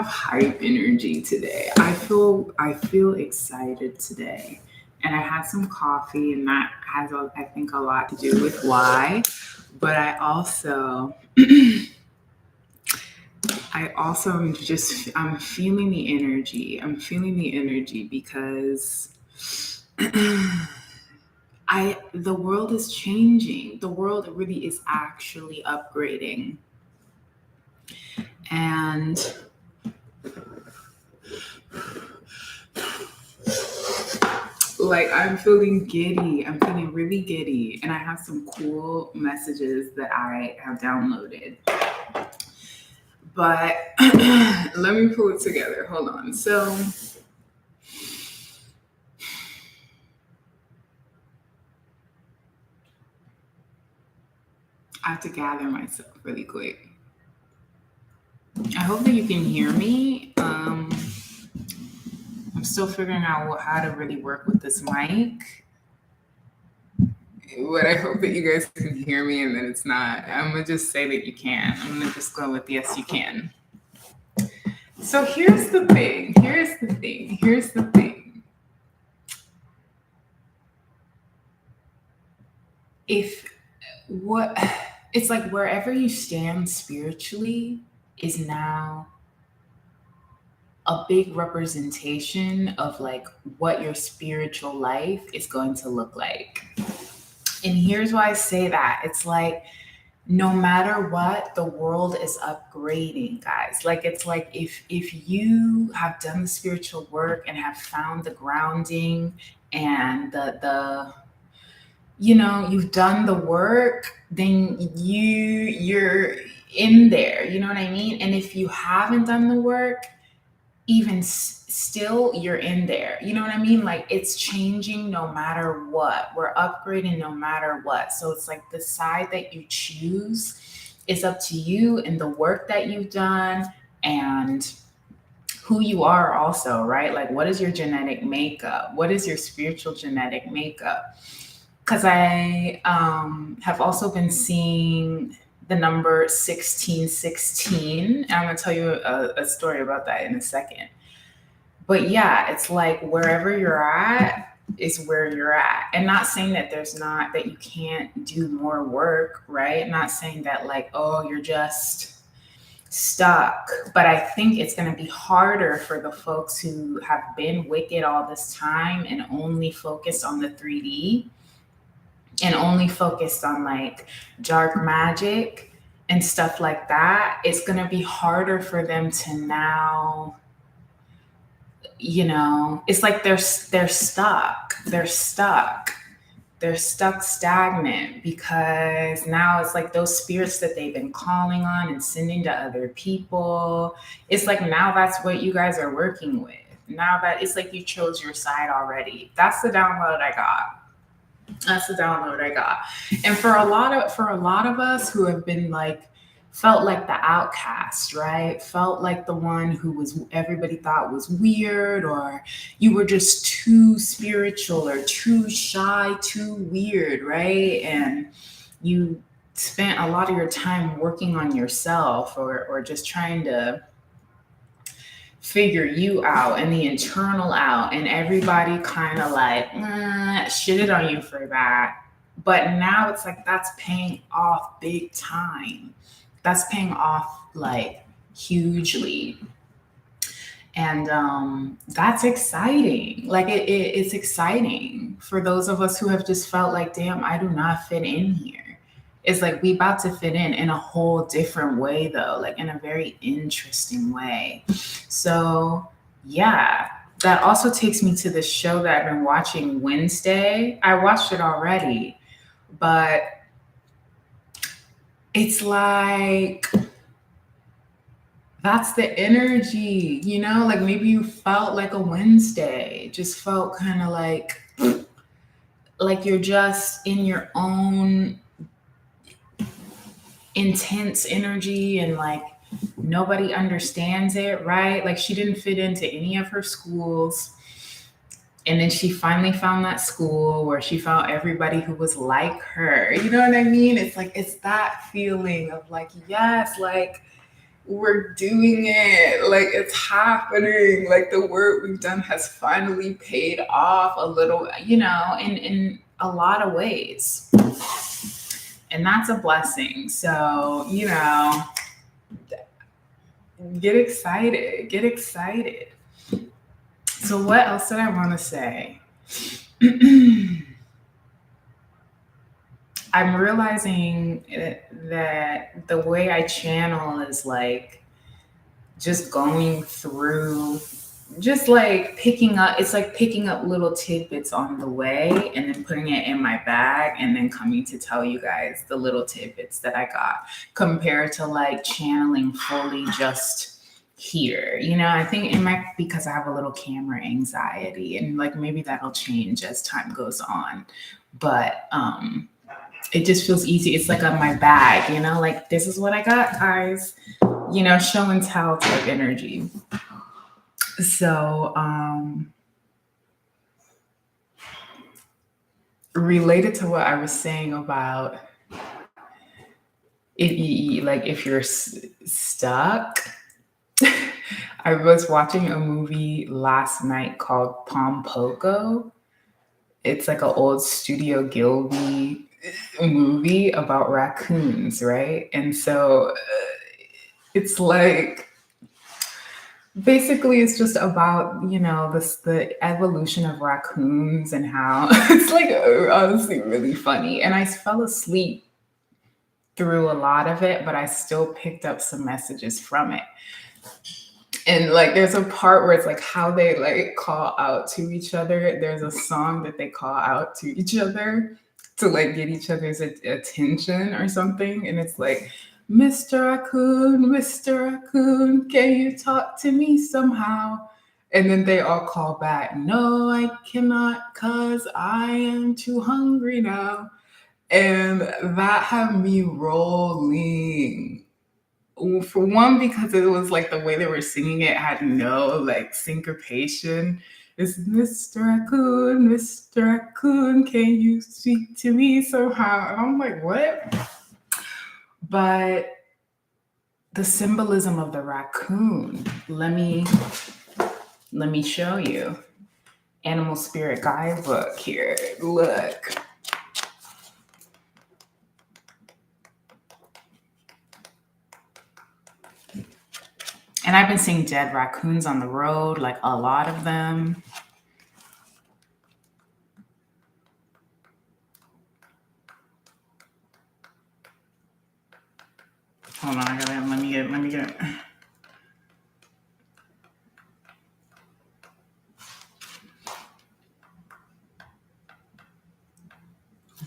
have hype energy today. I feel excited today. And I had some coffee and that has I think a lot to do with why. But I also am just I'm feeling the energy. I'm feeling the energy because I the world is changing. The world really is actually upgrading. And like I'm feeling giddy. I'm feeling really giddy. And I have some cool messages that I have downloaded. But let me pull it together. Hold on. So I have to gather myself really quick. I hope that you can hear me. I'm still figuring out how to really work with this mic. But I hope that you guys can hear me and that it's not. I'm going to just say that you can. I'm going to just go with yes, you can. So here's the thing. If what it's like wherever you stand spiritually is now a big representation of like what your spiritual life is going to look like. And here's why I say that. It's like no matter what, the world is upgrading, guys. Like it's like if you have done the spiritual work and have found the grounding and the you've done the work, then you're in there. You know what I mean? And if you haven't done the work, even still you're in there. You know what I mean? Like it's changing no matter what. We're upgrading no matter what. So it's like the side that you choose is up to you and the work that you've done and who you are also, right? Like what is your genetic makeup? What is your spiritual genetic makeup? Because I have also been seeing the number 1616. And I'm going to tell you a story about that in a second. But yeah, it's like wherever you're at is where you're at. And not saying that that you can't do more work, right? Not saying that like, oh, you're just stuck. But I think it's going to be harder for the folks who have been wicked all this time and only focused on the 3D and only focused on like dark magic and stuff like that. It's going to be harder for them to now, it's like they're stuck. They're stuck stagnant because now it's like those spirits that they've been calling on and sending to other people. It's like now that's what you guys are working with. Now that it's like you chose your side already. That's the download I got. And for a lot of us who have been like felt like the outcast, right? Felt like the one who was everybody thought was weird, or you were just too spiritual or too shy, too weird, right? And you spent a lot of your time working on yourself or just trying to figure you out and the internal out, and everybody kind of like shitted on you for that. But now it's like that's paying off big time. That's paying off like hugely. And that's exciting. Like it's exciting for those of us who have just felt like, damn, I do not fit in here. It's like we about to fit in a whole different way though, like in a very interesting way. So yeah, that also takes me to the show that I've been watching Wednesday. I watched it already, but it's like that's the energy, like maybe you felt like a Wednesday, just felt kind of like you're just in your own intense energy and like nobody understands it, right? Like she didn't fit into any of her schools. And then she finally found that school where she found everybody who was like her. You know what I mean? It's like, it's that feeling of like, yes, like we're doing it. Like, it's happening. Like, the work we've done has finally paid off a little, in a lot of ways. And that's a blessing. So, get excited. Get excited. So, what else did I want to say? I'm realizing that the way I channel is like just going through, just like picking up, it's like picking up little tidbits on the way and then putting it in my bag and then coming to tell you guys the little tidbits that I got, compared to like channeling fully just here. I think it might be because I have a little camera anxiety, and like maybe that'll change as time goes on. But it just feels easy. It's like on my bag, like this is what I got, guys. Show and tell type energy. So, related to what I was saying about if you're stuck, I was watching a movie last night called Pompoko. It's like an old Studio Gilby movie about raccoons, right? And so it's like, basically it's just about the evolution of raccoons and how it's like honestly really funny. And I fell asleep through a lot of it, but I still picked up some messages from it. And like there's a part where it's like how they like call out to each other. There's a song that they call out to each other to like get each other's attention or something. And it's like, Mr. Raccoon, can you talk to me somehow? And then they all call back, no, I cannot, cause I am too hungry now. And that had me rolling. For one, because it was like the way they were singing it had no like syncopation. It's Mr. Raccoon, can you speak to me somehow? And I'm like, what? But the symbolism of the raccoon, let me show you. Animal Spirit Guidebook here. Look. And I've been seeing dead raccoons on the road, like a lot of them. Hold on, let me get it.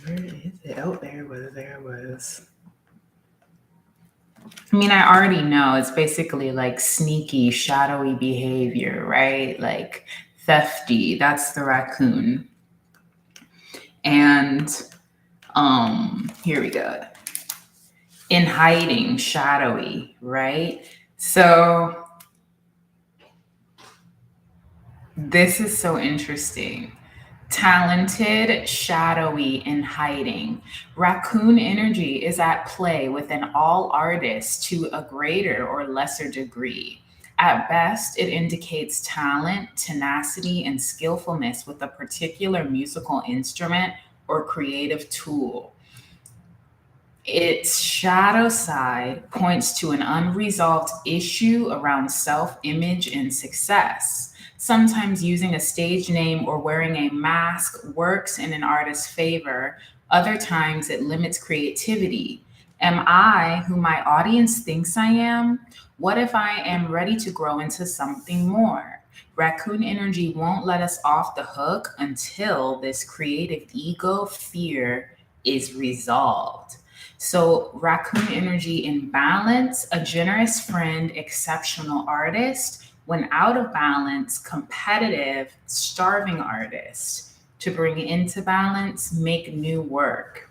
Where is it? Oh, there it was. I mean, I already know it's basically like sneaky, shadowy behavior, right? Like thefty. That's the raccoon. And here we go. In hiding, shadowy, right? So this is so interesting. Talented, shadowy, and hiding. Raccoon energy is at play within all artists to a greater or lesser degree. At best, it indicates talent, tenacity, and skillfulness with a particular musical instrument or creative tool. Its shadow side points to an unresolved issue around self-image and success. Sometimes using a stage name or wearing a mask works in an artist's favor. Other times it limits creativity. Am I who my audience thinks I am? What if I am ready to grow into something more? Raccoon energy won't let us off the hook until this creative ego fear is resolved. So, raccoon energy in balance, a generous friend, exceptional artist. When out of balance, competitive, starving artist. To bring into balance, make new work.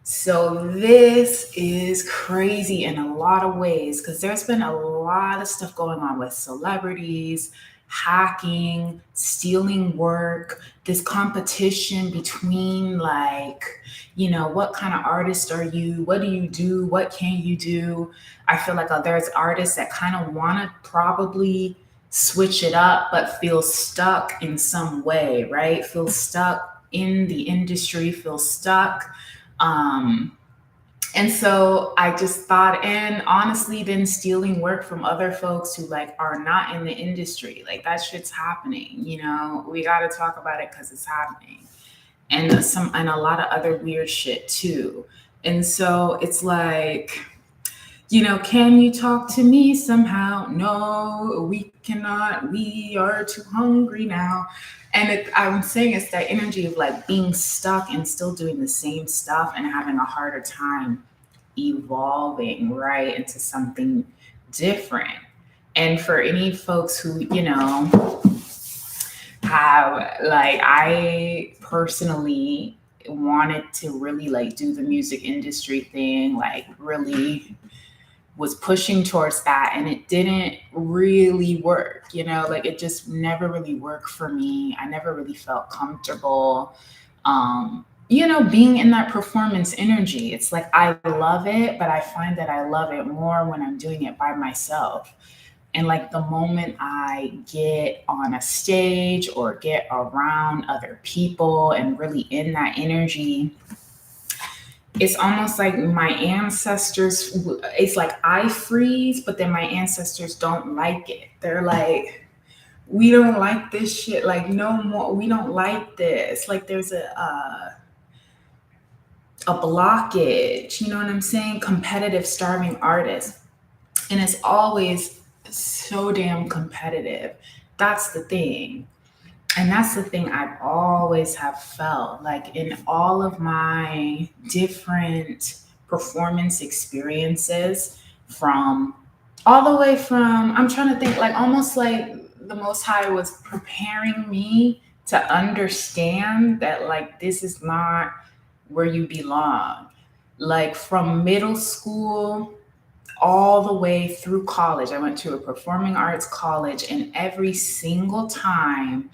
So, this is crazy in a lot of ways because there's been a lot of stuff going on with celebrities, hacking, stealing work, this competition between like, what kind of artist are you? What do you do? What can you do? I feel like there's artists that kind of want to probably switch it up, but feel stuck in some way, right? Feel stuck in the industry, feel stuck. Um, and so I just thought, and honestly, then stealing work from other folks who like are not in the industry, like that shit's happening. We got to talk about it because it's happening, and a lot of other weird shit too. And so it's like, can you talk to me somehow? No, we cannot. We are too hungry now. And I'm saying it's that energy of like being stuck and still doing the same stuff and having a harder time evolving right into something different. And for any folks who, have like, I personally wanted to really like do the music industry thing, like really was pushing towards that, and it didn't really work, like it just never really worked for me. I never really felt comfortable being in that performance energy. It's like I love it, but I find that I love it more when I'm doing it by myself. And like the moment I get on a stage or get around other people and really in that energy, it's almost like my ancestors, it's like I freeze, but then my ancestors don't like it. They're like, we don't like this shit. Like, no more. We don't like this. Like, there's a blockage. You know what I'm saying? Competitive, starving artists, and it's always so damn competitive. That's the thing. And that's the thing I've always have felt like in all of my different performance experiences, from all the way from, I'm trying to think, like almost like the Most High was preparing me to understand that like this is not where you belong. Like from middle school all the way through college, I went to a performing arts college, and every single time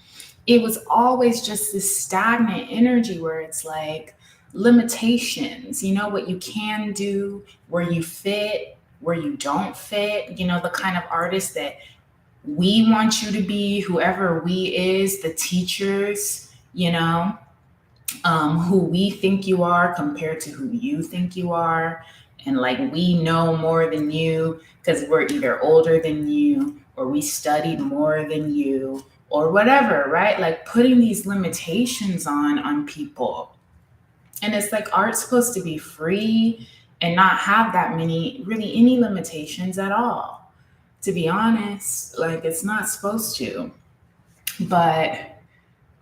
it was always just this stagnant energy where it's like limitations, what you can do, where you fit, where you don't fit, the kind of artist that we want you to be, whoever we is, the teachers, who we think you are compared to who you think you are. And like we know more than you because we're either older than you or we studied more than you or whatever, right? Like putting these limitations on people. And it's like art's supposed to be free and not have that many, really any limitations at all. To be honest, like it's not supposed to. But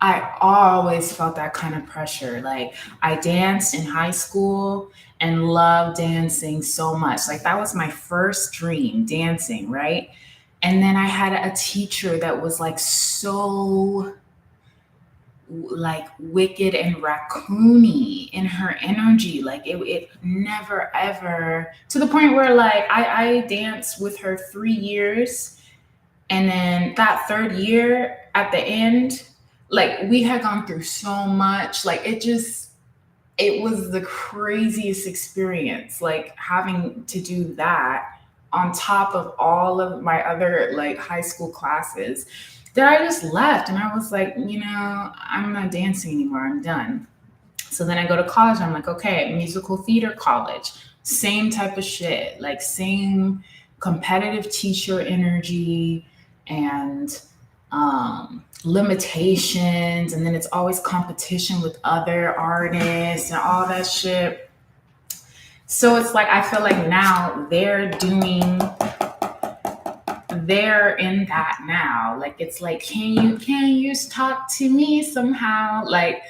I always felt that kind of pressure. Like I danced in high school and loved dancing so much. Like that was my first dream, dancing, right? And then I had a teacher that was like so like wicked and raccoony in her energy. Like it never ever, to the point where like I danced with her 3 years, and then that third year at the end, like we had gone through so much, like it was the craziest experience, like having to do that on top of all of my other like high school classes, that I just left. And I was like, I'm not dancing anymore. I'm done. So then I go to college. I'm like, okay, musical theater college, same type of shit, like same competitive teacher energy and limitations. And then it's always competition with other artists and all that shit. So it's like, I feel like now they're in that now. Like, it's like, can you just talk to me somehow? Like,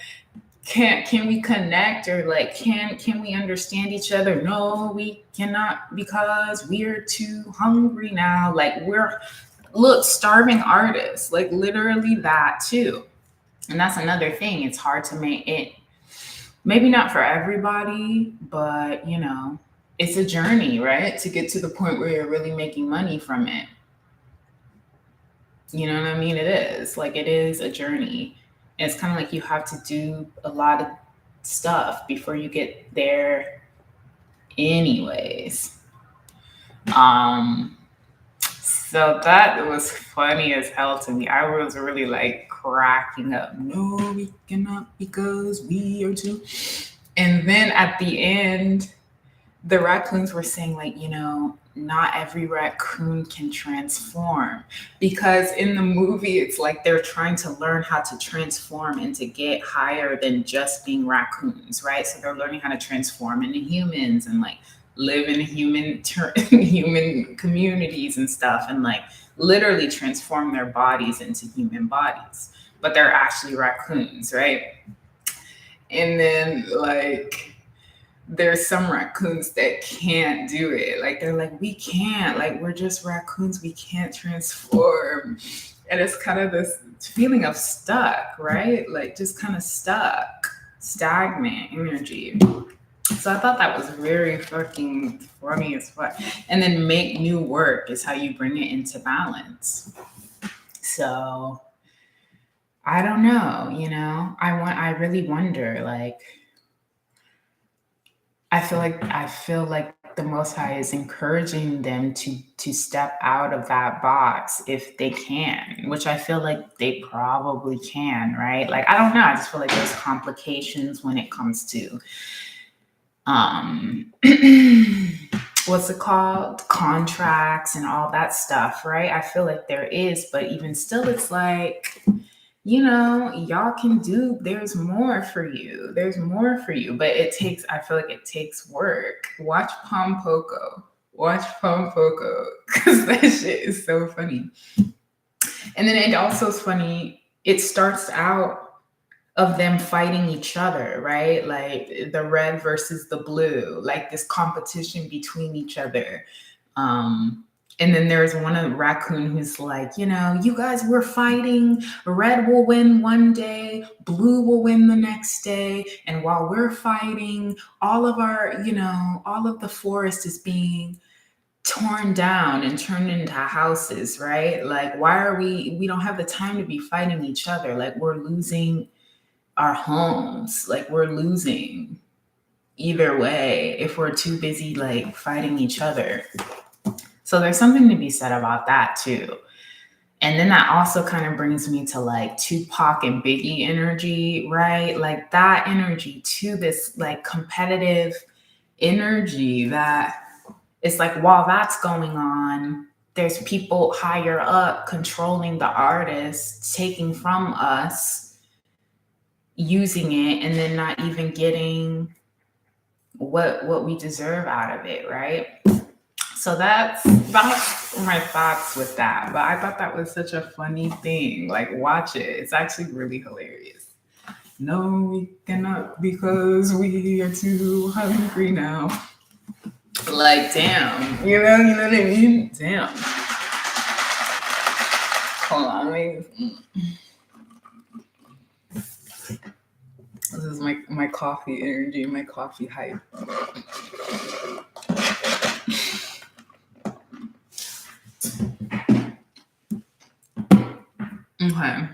can we connect, or like can we understand each other? No, we cannot, because we're too hungry now. Like we're, look, starving artists, like literally that too. And that's another thing. It's hard to make it, maybe not for everybody, but it's a journey, right? To get to the point where you're really making money from it. You know what I mean? It is. Like, it is a journey. And it's kind of like you have to do a lot of stuff before you get there, anyways. Um, so that was funny as hell to me. I was really like cracking up. No, we cannot because we are too. And then at the end, the raccoons were saying, like, not every raccoon can transform, because in the movie it's like they're trying to learn how to transform and to get higher than just being raccoons, right? So they're learning how to transform into humans and like live in human communities and stuff, and like literally transform their bodies into human bodies, but they're actually raccoons, right? And then like there's some raccoons that can't do it. Like they're like, we can't. Like we're just raccoons. We can't transform. And it's kind of this feeling of stuck, right? Like just kind of stuck, stagnant energy. So I thought that was very fucking funny as fuck. And then make new work is how you bring it into balance. So I don't know, I really wonder, like, I feel like the Most High is encouraging them to step out of that box if they can, which I feel like they probably can, right? Like I don't know, I just feel like there's complications when it comes to um what's it called, contracts and all that stuff, right? I feel like there is, but even still, it's like, y'all can do, there's more for you. There's more for you. But I feel like it takes work. Watch Pom Poko. Watch Pom Poko. Because that shit is so funny. And then it also is funny, it starts out of them fighting each other, right? Like the red versus the blue, like this competition between each other. Um, and then there's one of the raccoon who's like, you guys were fighting. Red will win one day, blue will win the next day. And while we're fighting, all of the forest is being torn down and turned into houses, right? Like, why are we don't have the time to be fighting each other. Like, we're losing our homes. Like, we're losing either way if we're too busy like fighting each other. So there's something to be said about that too. And then that also kind of brings me to like Tupac and Biggie energy, right? Like that energy to this like competitive energy that it's like while that's going on, there's people higher up controlling the artists, taking from us, using it, and then not even getting what we deserve out of it, right? So that's my thoughts with that. But I thought that was such a funny thing. Like, watch it. It's actually really hilarious. No, we cannot because we are too hungry now. Like, damn. You know what I mean? Damn. Hold on, this is my coffee energy, my coffee hype. Okay.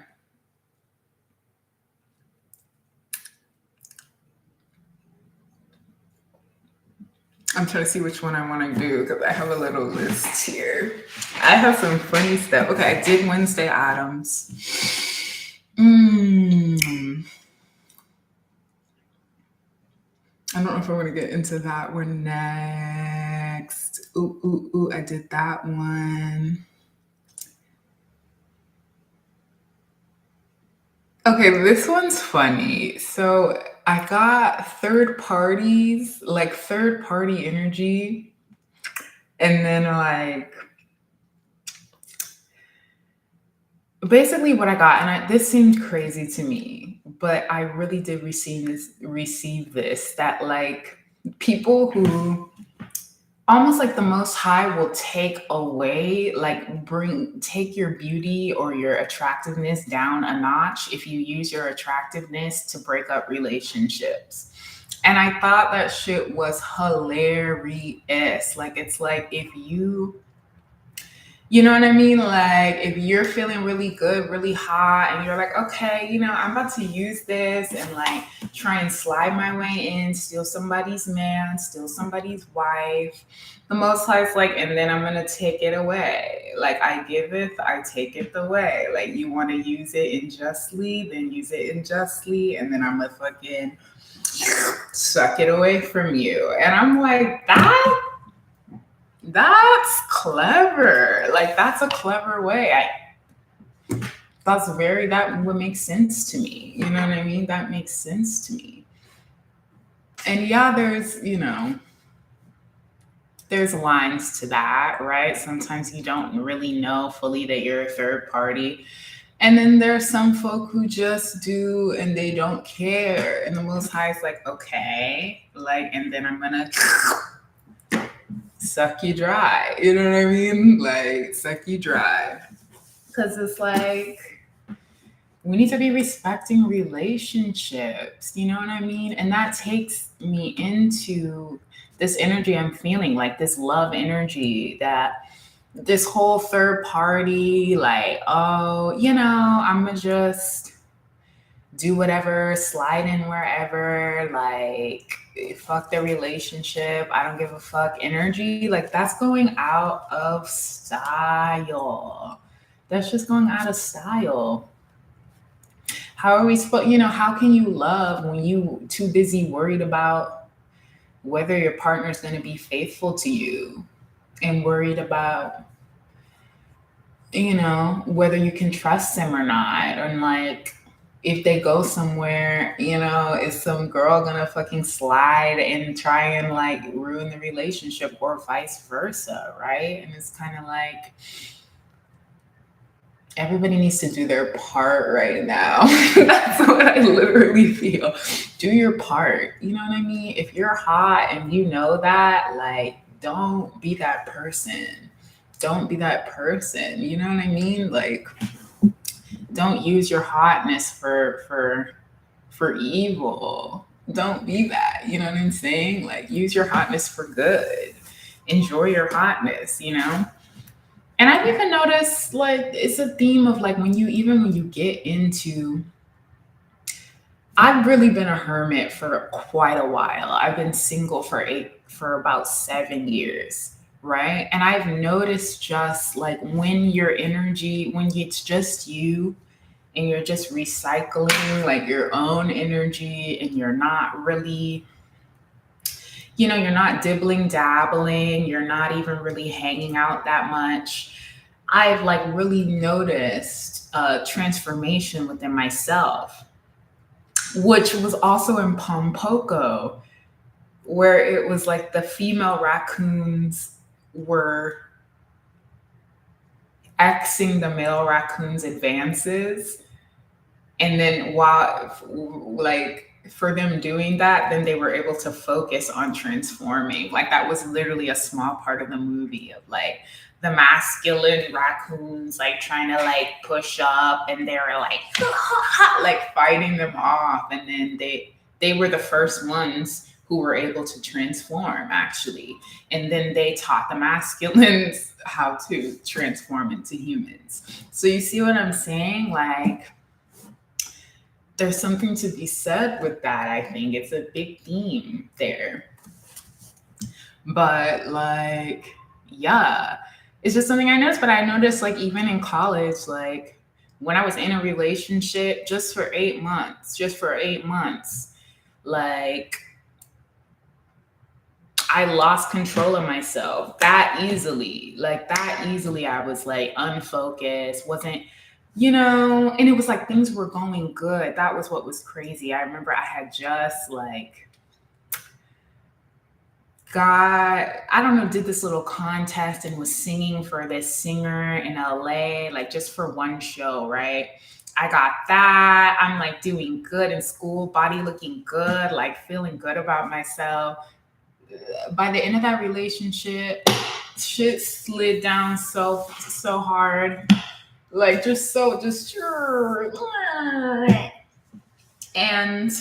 I'm trying to see which one I want to do because I have a little list here. I have some funny stuff. Okay, I did Wednesday Adams. I don't know if I want to get into that one next. Ooh, I did that one. Okay, this one's funny. So I got third party energy, and then like basically what I got, and this seemed crazy to me, but I really did receive this that like people who almost like the Most High will take away, like take your beauty or your attractiveness down a notch if you use your attractiveness to break up relationships. And I thought that shit was hilarious. Like, it's like You know what I mean? Like if you're feeling really good, really hot, and you're like, okay, I'm about to use this and like try and slide my way in, steal somebody's man, steal somebody's wife. The Most High's like, and then I'm gonna take it away. Like I give it, I take it away. Like you want to use it unjustly, then use it unjustly, and then I'm gonna fucking suck it away from you. And I'm like, that's clever. Like that's a clever way. That would make sense to me. You know what I mean? That makes sense to me. And yeah, there's lines to that, right? Sometimes you don't really know fully that you're a third party. And then there's some folk who just do and they don't care. And the Most High is like, okay, like, and then I'm gonna suck you dry. You know what I mean? Like, suck you dry. Because it's like, we need to be respecting relationships. You know what I mean? And that takes me into this energy I'm feeling, like this love energy, that this whole third party, like, oh, I'm gonna just do whatever, slide in wherever, like, fuck the relationship, I don't give a fuck energy. Like, that's going out of style. That's just going out of style. How are we supposed, how can you love when you too busy worried about whether your partner's going to be faithful to you and worried about, whether you can trust them or not? And like, if they go somewhere, is some girl gonna fucking slide and try and like ruin the relationship or vice versa, right? And it's kind of like, everybody needs to do their part right now. That's what I literally feel. Do your part. You know what I mean? If you're hot and you know that, like, don't be that person. Don't be that person. You know what I mean? Like, don't use your hotness for evil. Don't be that. You know what I'm saying? Like, use your hotness for good. Enjoy your hotness, And I've even noticed like it's a theme of like when you get into, I've really been a hermit for quite a while. I've been single for about 7 years, right? And I've noticed just like when it's just you and you're just recycling like your own energy and you're not really, you're not dibbling dabbling, you're not even really hanging out that much. I've like really noticed a transformation within myself, which was also in Pompoko, where it was like the female raccoons were Xing the male raccoons' advances. And then while, like, for them doing that, then they were able to focus on transforming. Like, that was literally a small part of the movie of like the masculine raccoons, like, trying to like push up, and they were like, like fighting them off. And then they were the first ones who were able to transform, actually. And then they taught the masculines how to transform into humans. So you see what I'm saying? Like, there's something to be said with that. I think it's a big theme there. But like, yeah, it's just something I noticed. But I noticed like even in college, like when I was in a relationship just for 8 months, like I lost control of myself that easily. Like that easily, I was like unfocused, wasn't, and it was like things were going good. That was what was crazy. I remember I had just like I don't know, did this little contest and was singing for this singer in LA, like just for one show, right? I got that. I'm like doing good in school, body looking good, like feeling good about myself. By the end of that relationship, shit slid down so hard, like just sure. And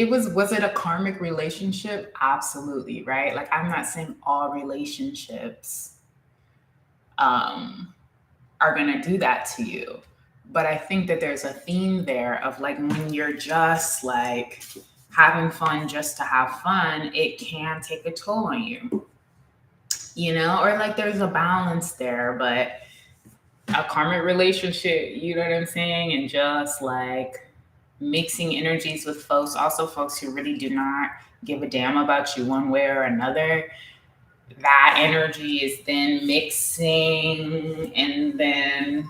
was it a karmic relationship? Absolutely, right? Like I'm not saying all relationships um, are going to do that to you. But I think that there's a theme there of like when you're just like having fun just to have fun, it can take a toll on you, or like there's a balance there, but a karmic relationship, you know what I'm saying? And just like mixing energies with folks, also folks who really do not give a damn about you one way or another, that energy is then mixing, and then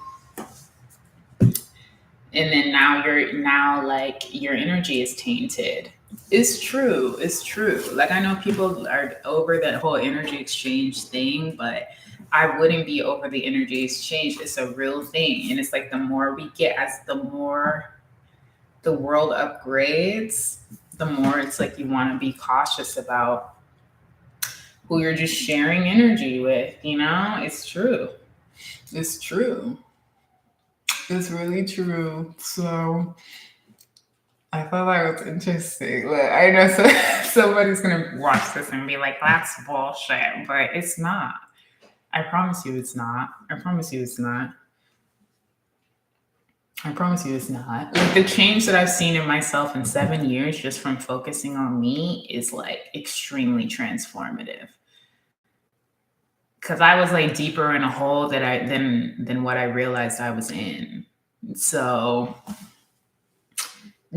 now like your energy is tainted. It's true. It's true. Like I know people are over that whole energy exchange thing, but I wouldn't be over the energy exchange. It's a real thing. And it's like the more we get, as the more the world upgrades, the more it's like you want to be cautious about who you're just sharing energy with. It's true. It's true. It's really true. So I thought that was interesting. Like, I know somebody's gonna watch this and be like, "That's bullshit," but it's not. I promise you, it's not. I promise you, it's not. I promise you, it's not. Like the change that I've seen in myself in 7 years just from focusing on me is like extremely transformative. Because I was like deeper in a hole than what I realized I was in. So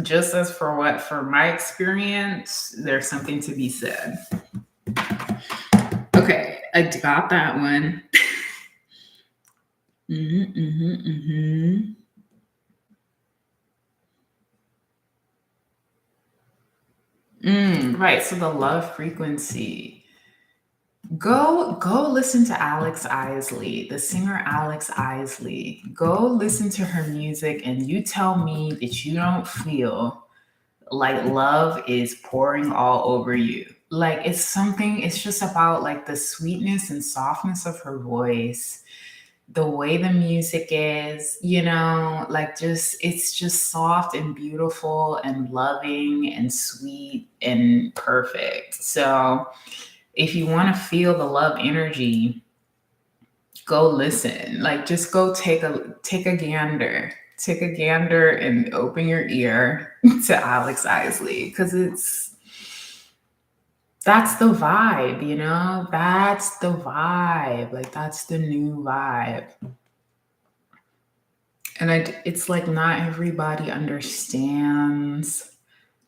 just as for my experience, there's something to be said. Okay, I got that one. Right. So the love frequency. Go listen to Alex Isley, the singer Alex Isley. Go listen to her music and you tell me that you don't feel like love is pouring all over you. Like it's just about like the sweetness and softness of her voice, the way the music is, like it's just soft and beautiful and loving and sweet and perfect. So if you want to feel the love energy, go listen. Like just go take a gander. Take a gander and open your ear to Alex Isley because that's the vibe. That's the vibe. Like that's the new vibe. And it's like not everybody understands.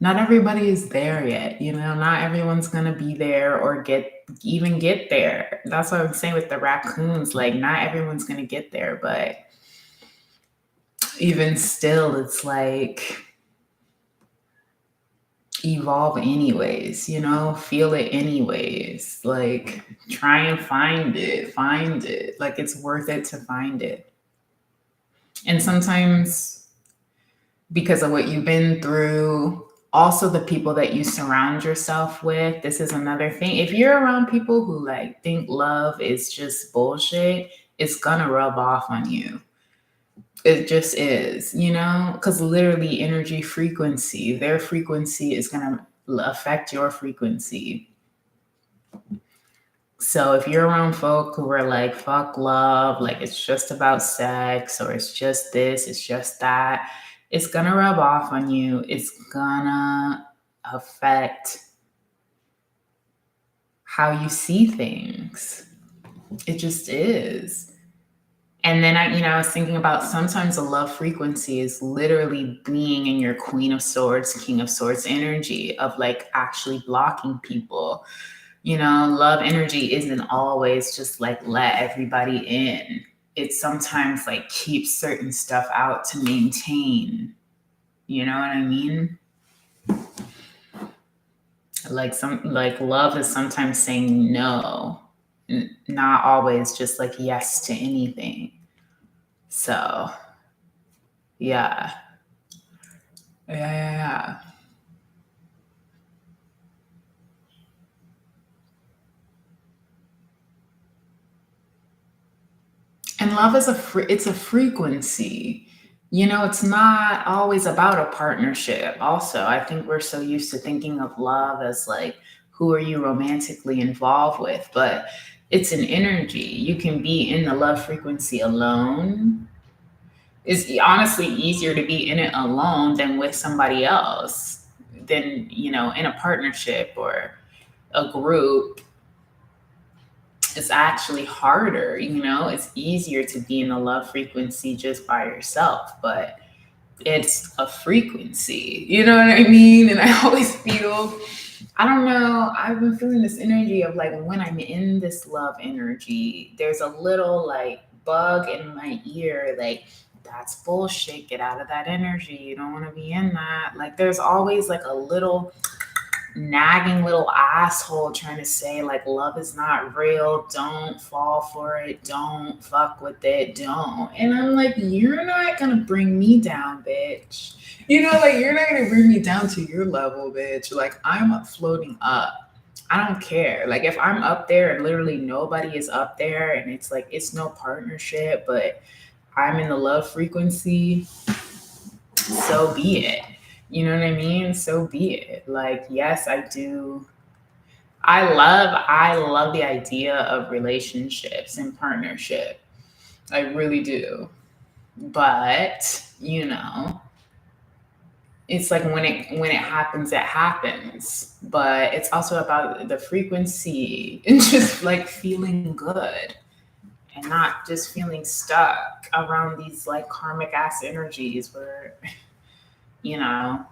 Not everybody is there yet. Not everyone's gonna be there or get there. That's what I'm saying with the raccoons. Like not everyone's gonna get there, but even still, it's like evolve anyways. Feel it anyways. Like try and find it. Like it's worth it to find it. And sometimes because of what you've been through, also the people that you surround yourself with, this is another thing. If you're around people who like think love is just bullshit, it's gonna rub off on you. It just is, because literally energy frequency, their frequency is gonna affect your frequency. So if you're around folk who are like, fuck love, like it's just about sex, or it's just this, it's just that, it's gonna rub off on you. It's gonna affect how you see things. It just is. And then I was thinking about sometimes the love frequency is literally being in your Queen of Swords, King of Swords energy of like actually blocking people. Love energy isn't always just like let everybody in. It sometimes like keeps certain stuff out to maintain. You know what I mean? Like love is sometimes saying no, not always just like yes to anything. So yeah. Yeah. And love is it's a frequency. It's not always about a partnership. Also, I think we're so used to thinking of love as like, who are you romantically involved with? But It's an energy. You can be in the love frequency alone. It's honestly easier to be in it alone than with somebody else, than, in a partnership or a group. It's actually harder, it's easier to be in the love frequency just by yourself, but it's a frequency, you know what I mean? And I always feel, I don't know, I've been feeling this energy of like when I'm in this love energy, there's a little like bug in my ear, like, that's bullshit. Get out of that energy. You don't want to be in that. Like, there's always like a little nagging little asshole trying to say like love is not real, don't fall for it, don't fuck with it, don't. And I'm like, you're not gonna bring me down, bitch. Like, you're not gonna bring me down to your level, bitch. Like, I'm floating up. I don't care. Like, if I'm up there and literally nobody is up there and it's like it's no partnership, but I'm in the love frequency, so be it. You know what I mean? So be it. Like, yes, I do. I love the idea of relationships and partnership. I really do. But, it's like when it happens, it happens. But it's also about the frequency and just like feeling good and not just feeling stuck around these like karmic ass energies where, you know,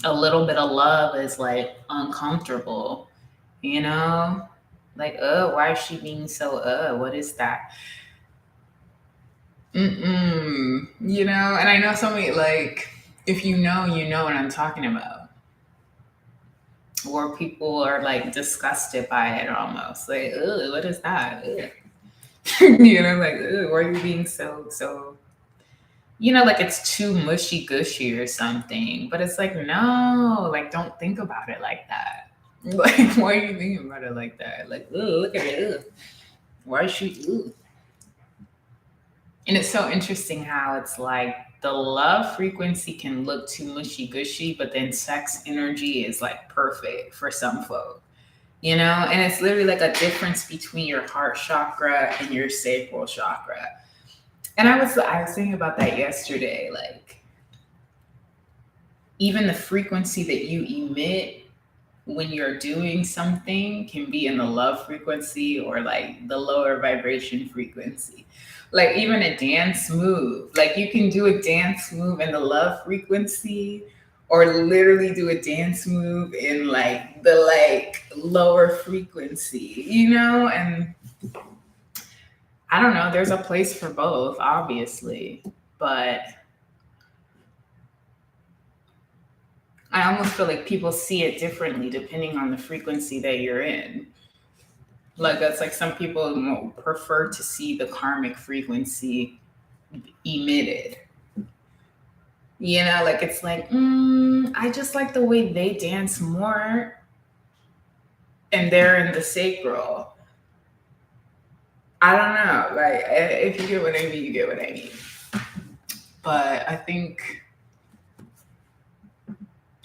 a little bit of love is like uncomfortable, you know? Like, why is she being so, what is that? And I know somebody like, if you know what I'm talking about. Or people are like disgusted by it almost. Like, what is that? Ugh. Like, why are you being so, like it's too mushy gushy or something. But it's like, no, like, don't think about it like that. Like, why are you thinking about it like that? Like, look at it. Ugh. Why is she? Ugh. And it's so interesting how it's like the love frequency can look too mushy gushy, but then sex energy is like perfect for some folk, And it's literally like a difference between your heart chakra and your sacral chakra. And I was thinking about that yesterday. Like, even the frequency that you emit when you're doing something can be in the love frequency or like the lower vibration frequency. Like, even a dance move, like you can do a dance move in the love frequency or literally do a dance move in like the like lower frequency, And I don't know, there's a place for both, obviously, but I almost feel like people see it differently depending on the frequency that you're in. Like, that's like some people prefer to see the karmic frequency emitted. Like it's like, I just like the way they dance more and they're in the sacral. I don't know. Like, if you get what I mean, you get what I mean. But I think,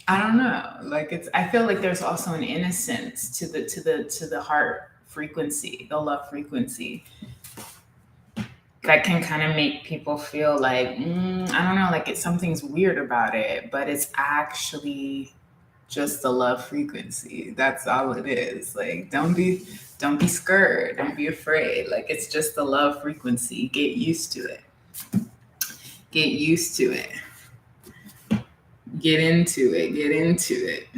I don't know. Like, I feel like there's also an innocence to the heart frequency, the love frequency, that can kind of make people feel like, I don't know, like something's weird about it, but it's actually just the love frequency. That's all it is. Like, don't be scared, don't be afraid. Like, it's just the love frequency. Get used to it. Get used to it. Get into it. Get into it.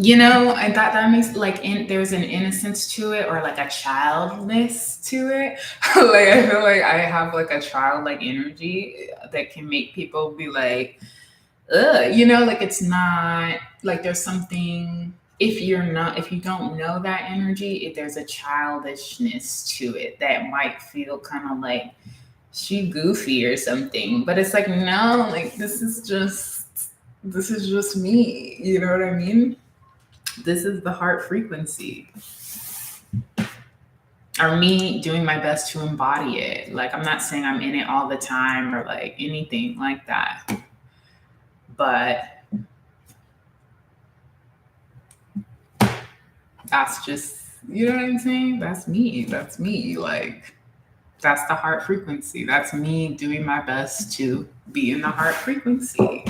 And that makes like there's an innocence to it or like a childness to it. Like, I feel like I have like a childlike energy that can make people be like, ugh, like it's not like there's something. If you don't know that energy, there's a childishness to it that might feel kind of like she goofy or something. But it's like, no, like this is just me. You know what I mean? This is the heart frequency. Or me doing my best to embody it. Like, I'm not saying I'm in it all the time or like anything like that. But That's just, you know what I'm saying? That's me. That's me. Like, that's the heart frequency. That's me doing my best to be in the heart frequency.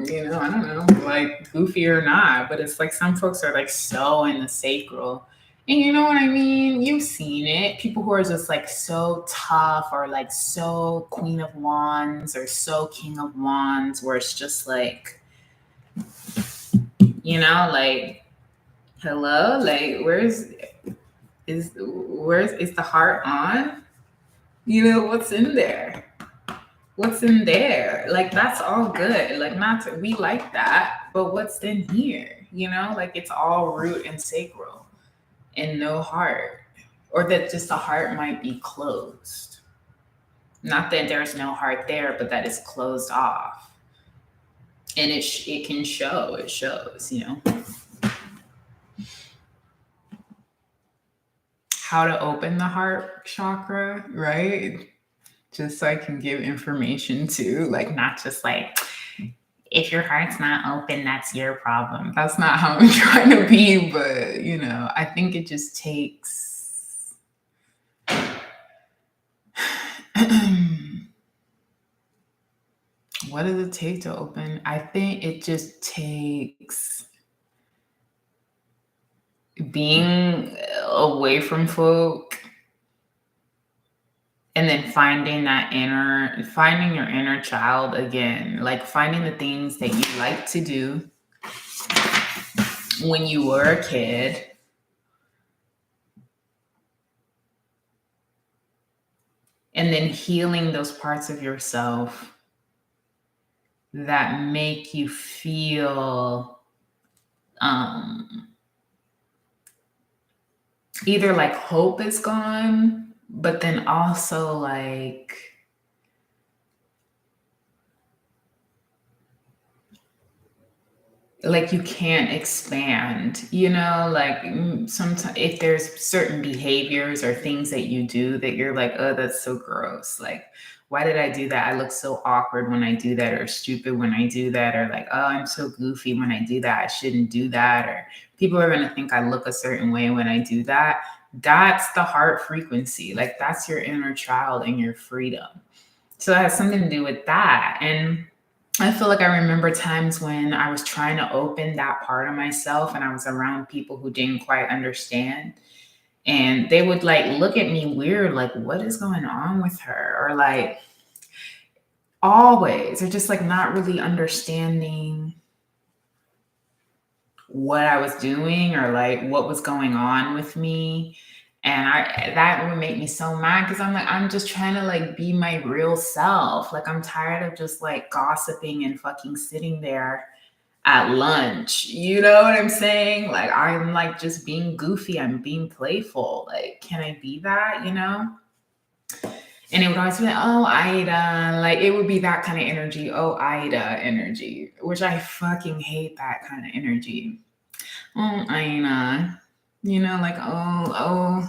I don't know, like goofy or not, but it's like some folks are like so in the sacral. And you know what I mean? You've seen it. People who are just like so tough or like so Queen of Wands or so King of Wands, where it's just like, like, hello, like, where's the heart on? What's in there? What's in there? Like, that's all good. Like, not to, we like that, but what's in here? Like, it's all root and sacral and no heart, or that just the heart might be closed. Not that there's no heart there, but that it's closed off, and it can show. It shows. How to open the heart chakra, right? Just so I can give information to, like, not just like, if your heart's not open, that's your problem. That's not how I'm trying to be, but I think it just takes what does it take to open? I think it just takes being away from folk and then finding your inner child again, like finding the things that you like to do when you were a kid, and then healing those parts of yourself that make you feel either like hope is gone, but then also like you can't expand, like sometimes if there's certain behaviors or things that you do that you're like, oh, that's so gross, like, why did I do that? I look so awkward when I do that, or stupid when I do that, or like, oh, I'm so goofy when I do that, I shouldn't do that, or people are going to think I look a certain way when I do that. That's the heart frequency. Like, that's your inner child and your freedom. So it has something to do with that. And I feel like I remember times when I was trying to open that part of myself and I was around people who didn't quite understand. And they would like look at me weird, like, what is going on with her? Or like, always, or just like not really understanding what I was doing or like what was going on with me. And that would make me so mad because I'm like, I'm just trying to like be my real self. Like, I'm tired of just like gossiping and fucking sitting there at lunch. You know what I'm saying? Like, I'm like just being goofy. I'm being playful. Like, can I be that, And it would always be like, oh, Ida. Like, it would be that kind of energy. Oh, Ida energy, which I fucking hate that kind of energy. Oh, Ina. Like, oh,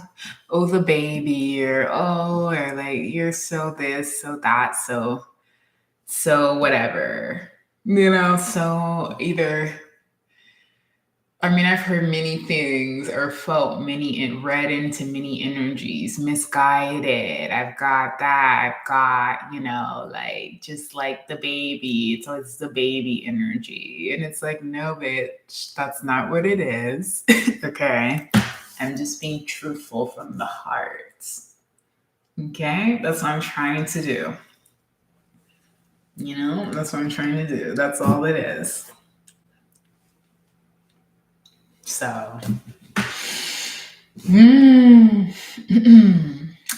the baby, or like, you're so this, so that, so whatever. So either, I mean, I've heard many things or felt many and read into many energies, misguided. I've got that. I've got, like, just like the baby. So it's the baby energy. And it's like, no, bitch, that's not what it is. Okay. I'm just being truthful from the heart. Okay. That's what I'm trying to do. That's what I'm trying to do. That's all it is. So. Mm.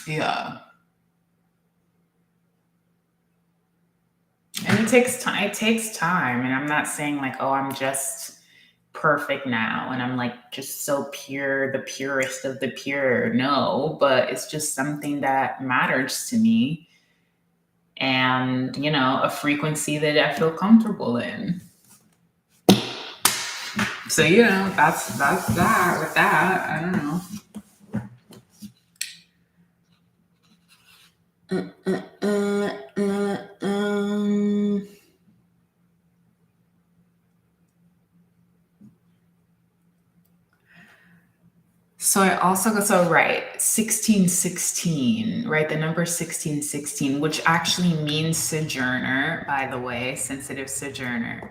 Yeah. And it takes time. It takes time. And I'm not saying like, oh, I'm just perfect now and I'm like just so pure, the purest of the pure. No, but it's just something that matters to me and, a frequency that I feel comfortable in. So, that's that with that. I don't know. Uh, uh, uh, uh, um, also, so right, 1616, right? The number 1616, which actually means sojourner, by the way, sensitive sojourner.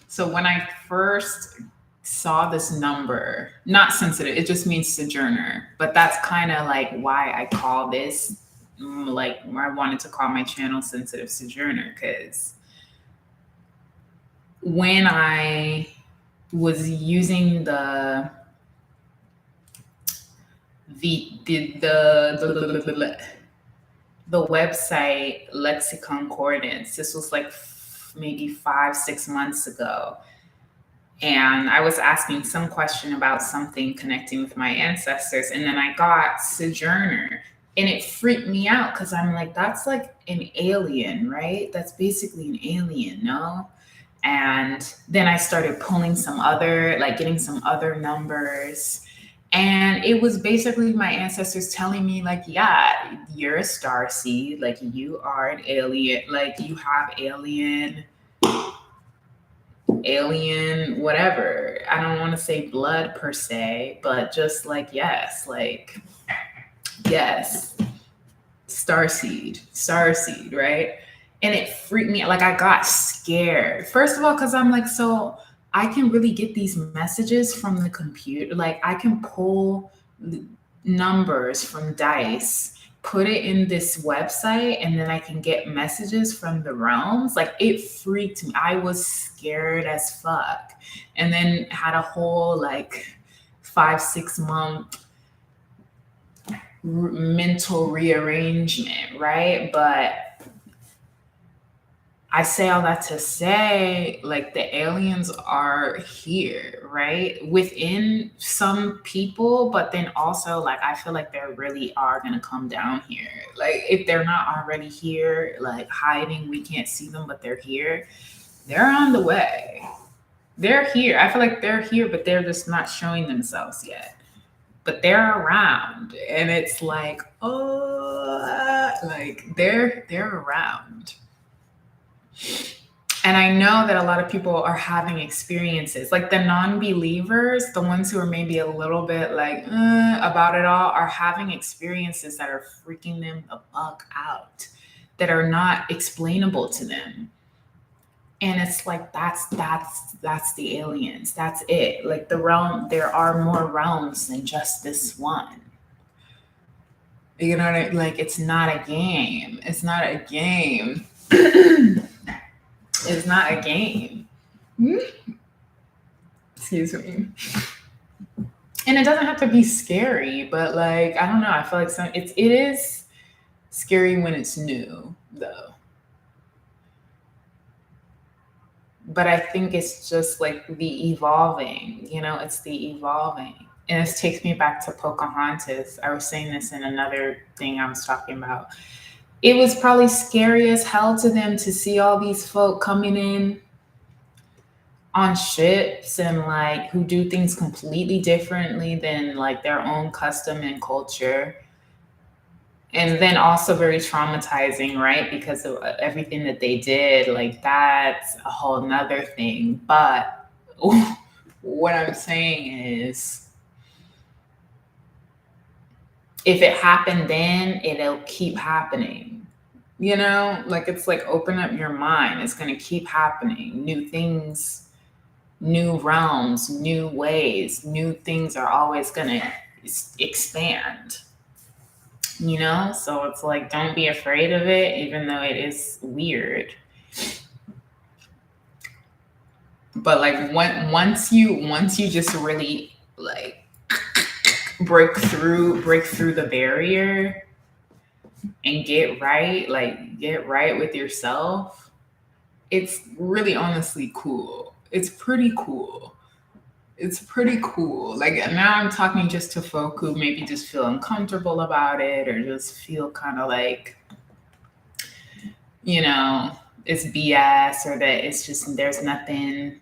So when I first saw this number, not sensitive, it just means sojourner, but that's kind of like why I call this, like, I wanted to call my channel sensitive sojourner, because when I was using the website Lexicon Concordance. This was like maybe 5-6 months ago. And I was asking some question about something connecting with my ancestors. And then I got sojourner. And it freaked me out because I'm like, that's like an alien, right? That's basically an alien, no? And then I started pulling some other, like getting some other numbers. And it was basically my ancestors telling me, like, yeah, you're a star seed, like you are an alien, like you have alien, whatever. I don't want to say blood per se, but just like, yes, star seed, right? And it freaked me out. Like I got scared. First of all, because I'm like, so I can really get these messages from the computer. Like I can pull numbers from dice, put it in this website, and then I can get messages from the realms. Like it freaked me. I was scared as fuck. And then had a whole like 5-6 month mental rearrangement, right? But I say all that to say, like, the aliens are here, right? Within some people, but then also, like, I feel like they really are going to come down here. Like, if they're not already here, like, hiding, we can't see them, but they're here, they're on the way. They're here. I feel like they're here, but they're just not showing themselves yet. But they're around, and it's like, oh, like, they're around. And I know that a lot of people are having experiences, like the non-believers, the ones who are maybe a little bit like about it all, are having experiences that are freaking them the fuck out, that are not explainable to them. And it's like that's the aliens. That's it. Like the realm, there are more realms than just this one. You know what I mean? Like it's not a game. It's not a game. It's not a game. Excuse me. And it doesn't have to be scary, but like I don't know. I feel like it is scary when it's new, though. But I think it's just like the evolving. You know, it's the evolving. And this takes me back to Pocahontas. I was saying this in another thing I was talking about. It was probably scary as hell to them to see all these folk coming in on ships and like who do things completely differently than like their own custom and culture. And then also very traumatizing, right? Because of everything that they did, like that's a whole nother thing. But what I'm saying is, if it happened then, it'll keep happening. You know, like it's like open up your mind. It's going to keep happening. New things, new realms, new ways, new things are always going to expand. You know, so it's like don't be afraid of it, even though it is weird. But like once you just really like break through the barrier and get right with yourself, it's really honestly cool. It's pretty cool. It's pretty cool. Like now I'm talking just to folk who maybe just feel uncomfortable about it or just feel kind of like, you know, it's BS or that it's just there's nothing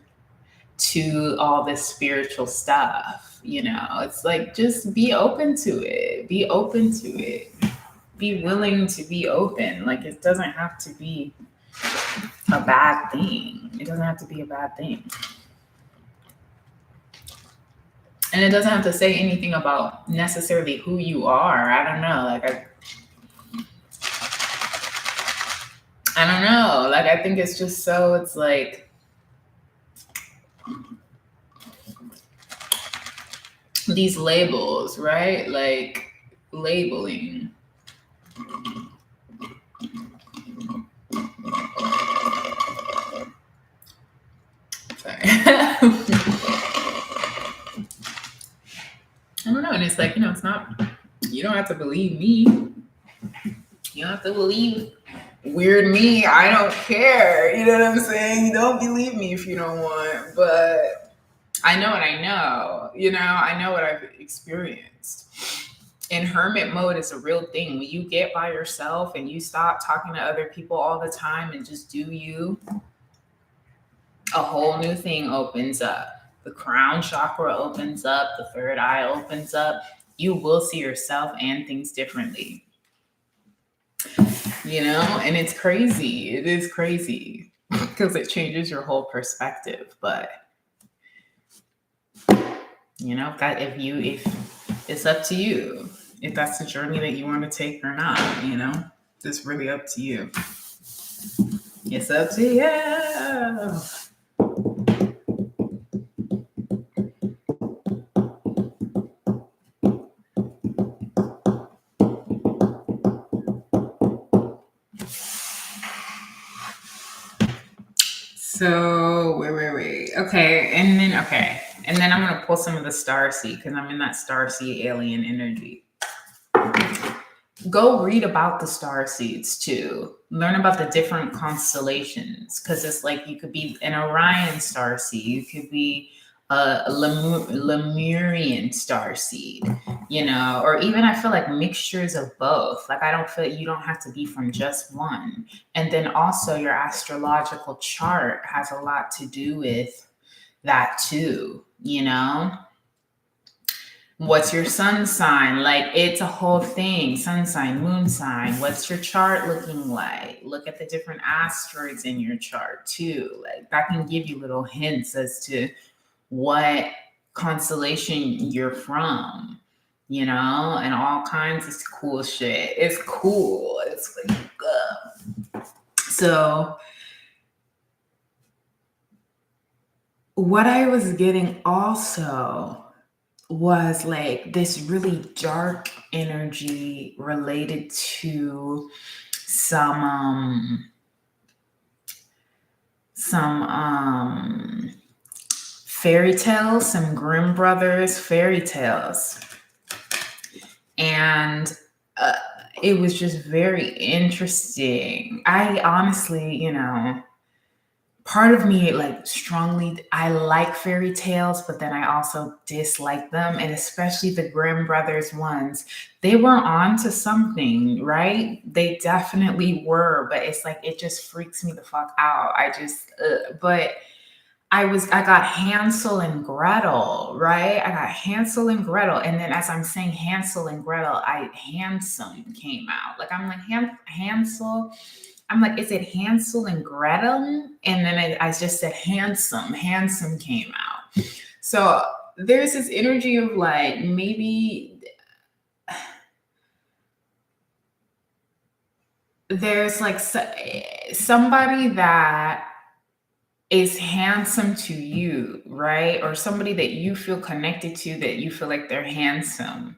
to all this spiritual stuff. You know, it's like just be open to it. Be open to it. Be willing to be open. Like it doesn't have to be a bad thing. It doesn't have to be a bad thing. And it doesn't have to say anything about necessarily who you are. I don't know. I don't know. Like, I think it's just so, it's like these labels, right? Like labeling. Sorry. I don't know. And it's like, it's not, you don't have to believe me. You don't have to believe weird me. I don't care. You know what I'm saying? You don't believe me if you don't want. But I know what I know. I know what I've experienced. And hermit mode is a real thing. When you get by yourself and you stop talking to other people all the time and just do you, a whole new thing opens up. The crown chakra opens up, the third eye opens up. You will see yourself and things differently. And it's crazy. It is crazy because it changes your whole perspective. But if it's up to you, if that's the journey that you want to take or not, it's really up to you. It's up to you. So wait. Okay, and then I'm gonna pull some of the star seed because I'm in that star seed alien energy. Go read about the star seeds too. Learn about the different constellations because it's like you could be an Orion star seed, you could be a Lemurian star seed, or even I feel like mixtures of both. Like I don't feel you don't have to be from just one. And then also your astrological chart has a lot to do with that too, What's your sun sign? Like it's a whole thing. Sun sign, moon sign. What's your chart looking like? Look at the different asteroids in your chart too. Like that can give you little hints as to what constellation you're from, and all kinds of cool shit. It's cool. It's like, so what I was getting also was like this really dark energy related to some fairy tales, some Grimm Brothers fairy tales. And it was just very interesting. I honestly, part of me like strongly, I like fairy tales, but then I also dislike them. And especially the Grimm Brothers ones, they were on to something, right? They definitely were, but it's like, it just freaks me the fuck out. But I got Hansel and Gretel, right? I got Hansel and Gretel. And then as I'm saying Hansel and Gretel, Handsome came out. Like, I'm like, Hansel. I'm like, is it Hansel and Gretel? And then I just said handsome. Handsome came out. So there's this energy of like, maybe there's like somebody that is handsome to you, right? Or somebody that you feel connected to, that you feel like they're handsome.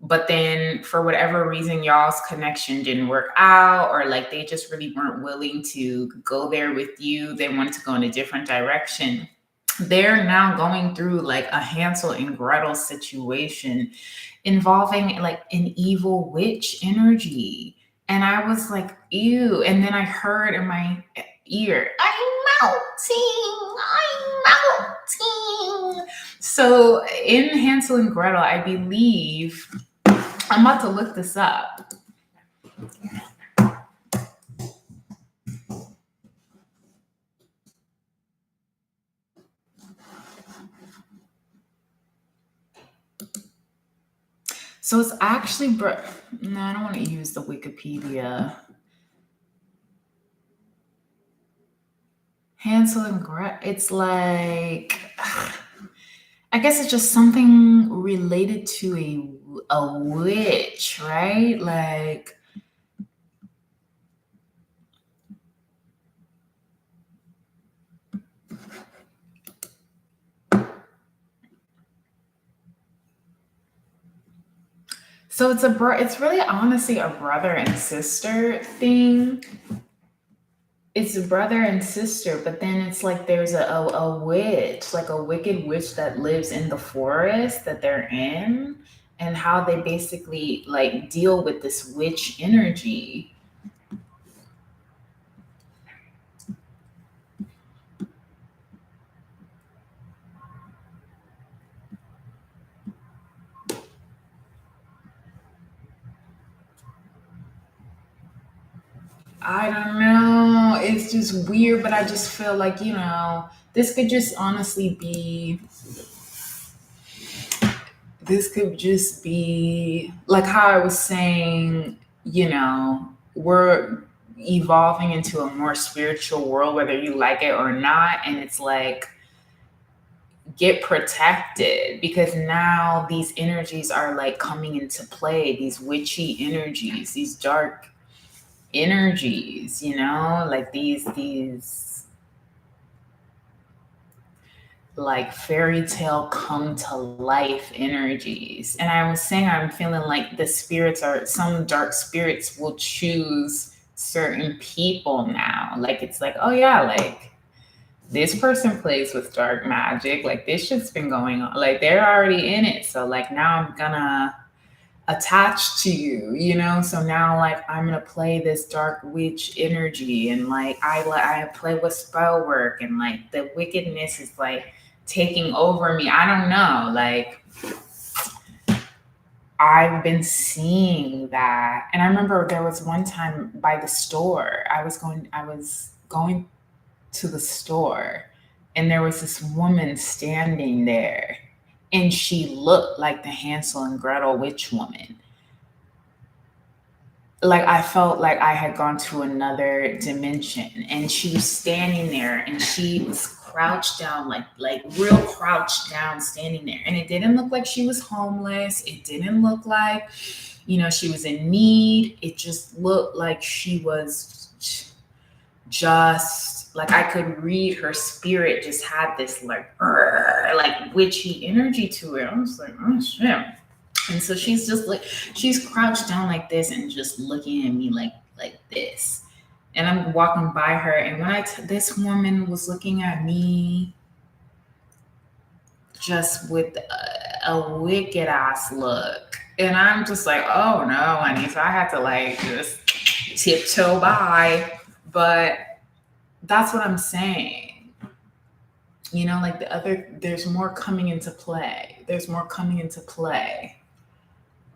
But then for whatever reason, y'all's connection didn't work out, or like they just really weren't willing to go there with you. They wanted to go in a different direction. They're now going through like a Hansel and Gretel situation involving like an evil witch energy. And I was like, ew. And then I heard in my ear, I'm melting. So in Hansel and Gretel, I believe, I'm about to look this up. So it's actually, no, I don't want to use the Wikipedia. Hansel and Gretel, it's like, I guess it's just something related to a witch, right? Like, so it's really honestly a brother and sister thing. It's a brother and sister, but then it's like there's a witch, like a wicked witch that lives in the forest that they're in, and how they basically like deal with this witch energy. I don't know. It's just weird, but I just feel like, this could just honestly be, this could just be like how I was saying, we're evolving into a more spiritual world, whether you like it or not. And it's like, get protected because now these energies are like coming into play, these witchy energies, these dark energies, like these like fairy tale come to life energies. And I was saying I'm feeling like the spirits are some dark spirits will choose certain people now. Like it's like, oh yeah, like this person plays with dark magic. Like this shit's been going on. Like they're already in it. So like now I'm gonna attach to you, So now like I'm gonna play this dark witch energy and like I play with spell work and like the wickedness is like taking over me. I don't know. Like I've been seeing that. And I remember there was one time by the store. I was going to the store and there was this woman standing there and she looked like the Hansel and Gretel witch woman. Like I felt like I had gone to another dimension and she was standing there and she was crouched down like real crouched down standing there and it didn't look like she was homeless, it didn't look like she was in need, it just looked like she was just like I could read her spirit just had this like witchy energy to it. I was like, oh shit. And so she's just like she's crouched down like this and just looking at me like this. And I'm walking by her, and when this woman was looking at me just with a wicked ass look, and I'm just like, oh no, honey. So I had to like just tiptoe by, but that's what I'm saying. Like there's more coming into play. There's more coming into play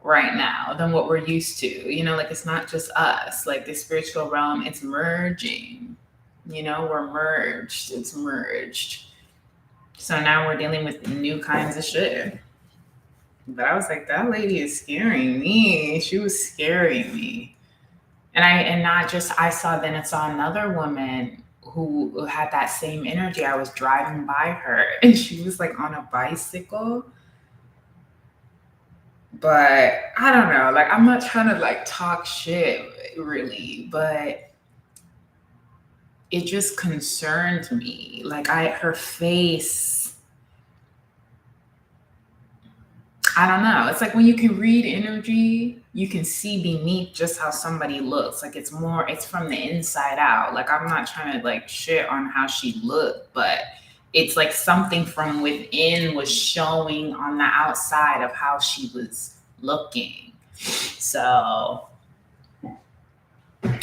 right now than what we're used to. Like it's not just us, like the spiritual realm, it's merging. We're merged, it's merged. So now we're dealing with new kinds of shit. But I was like, that lady is scaring me. She was scaring me. And not just I saw another woman who had that same energy. I was driving by her and she was like on a bicycle. But I don't know, like I'm not trying to like talk shit really, but it just concerned me. Like her face, I don't know. It's like when you can read energy, you can see beneath just how somebody looks. Like it's from the inside out. Like I'm not trying to like shit on how she looked, but it's like something from within was showing on the outside of how she was looking. So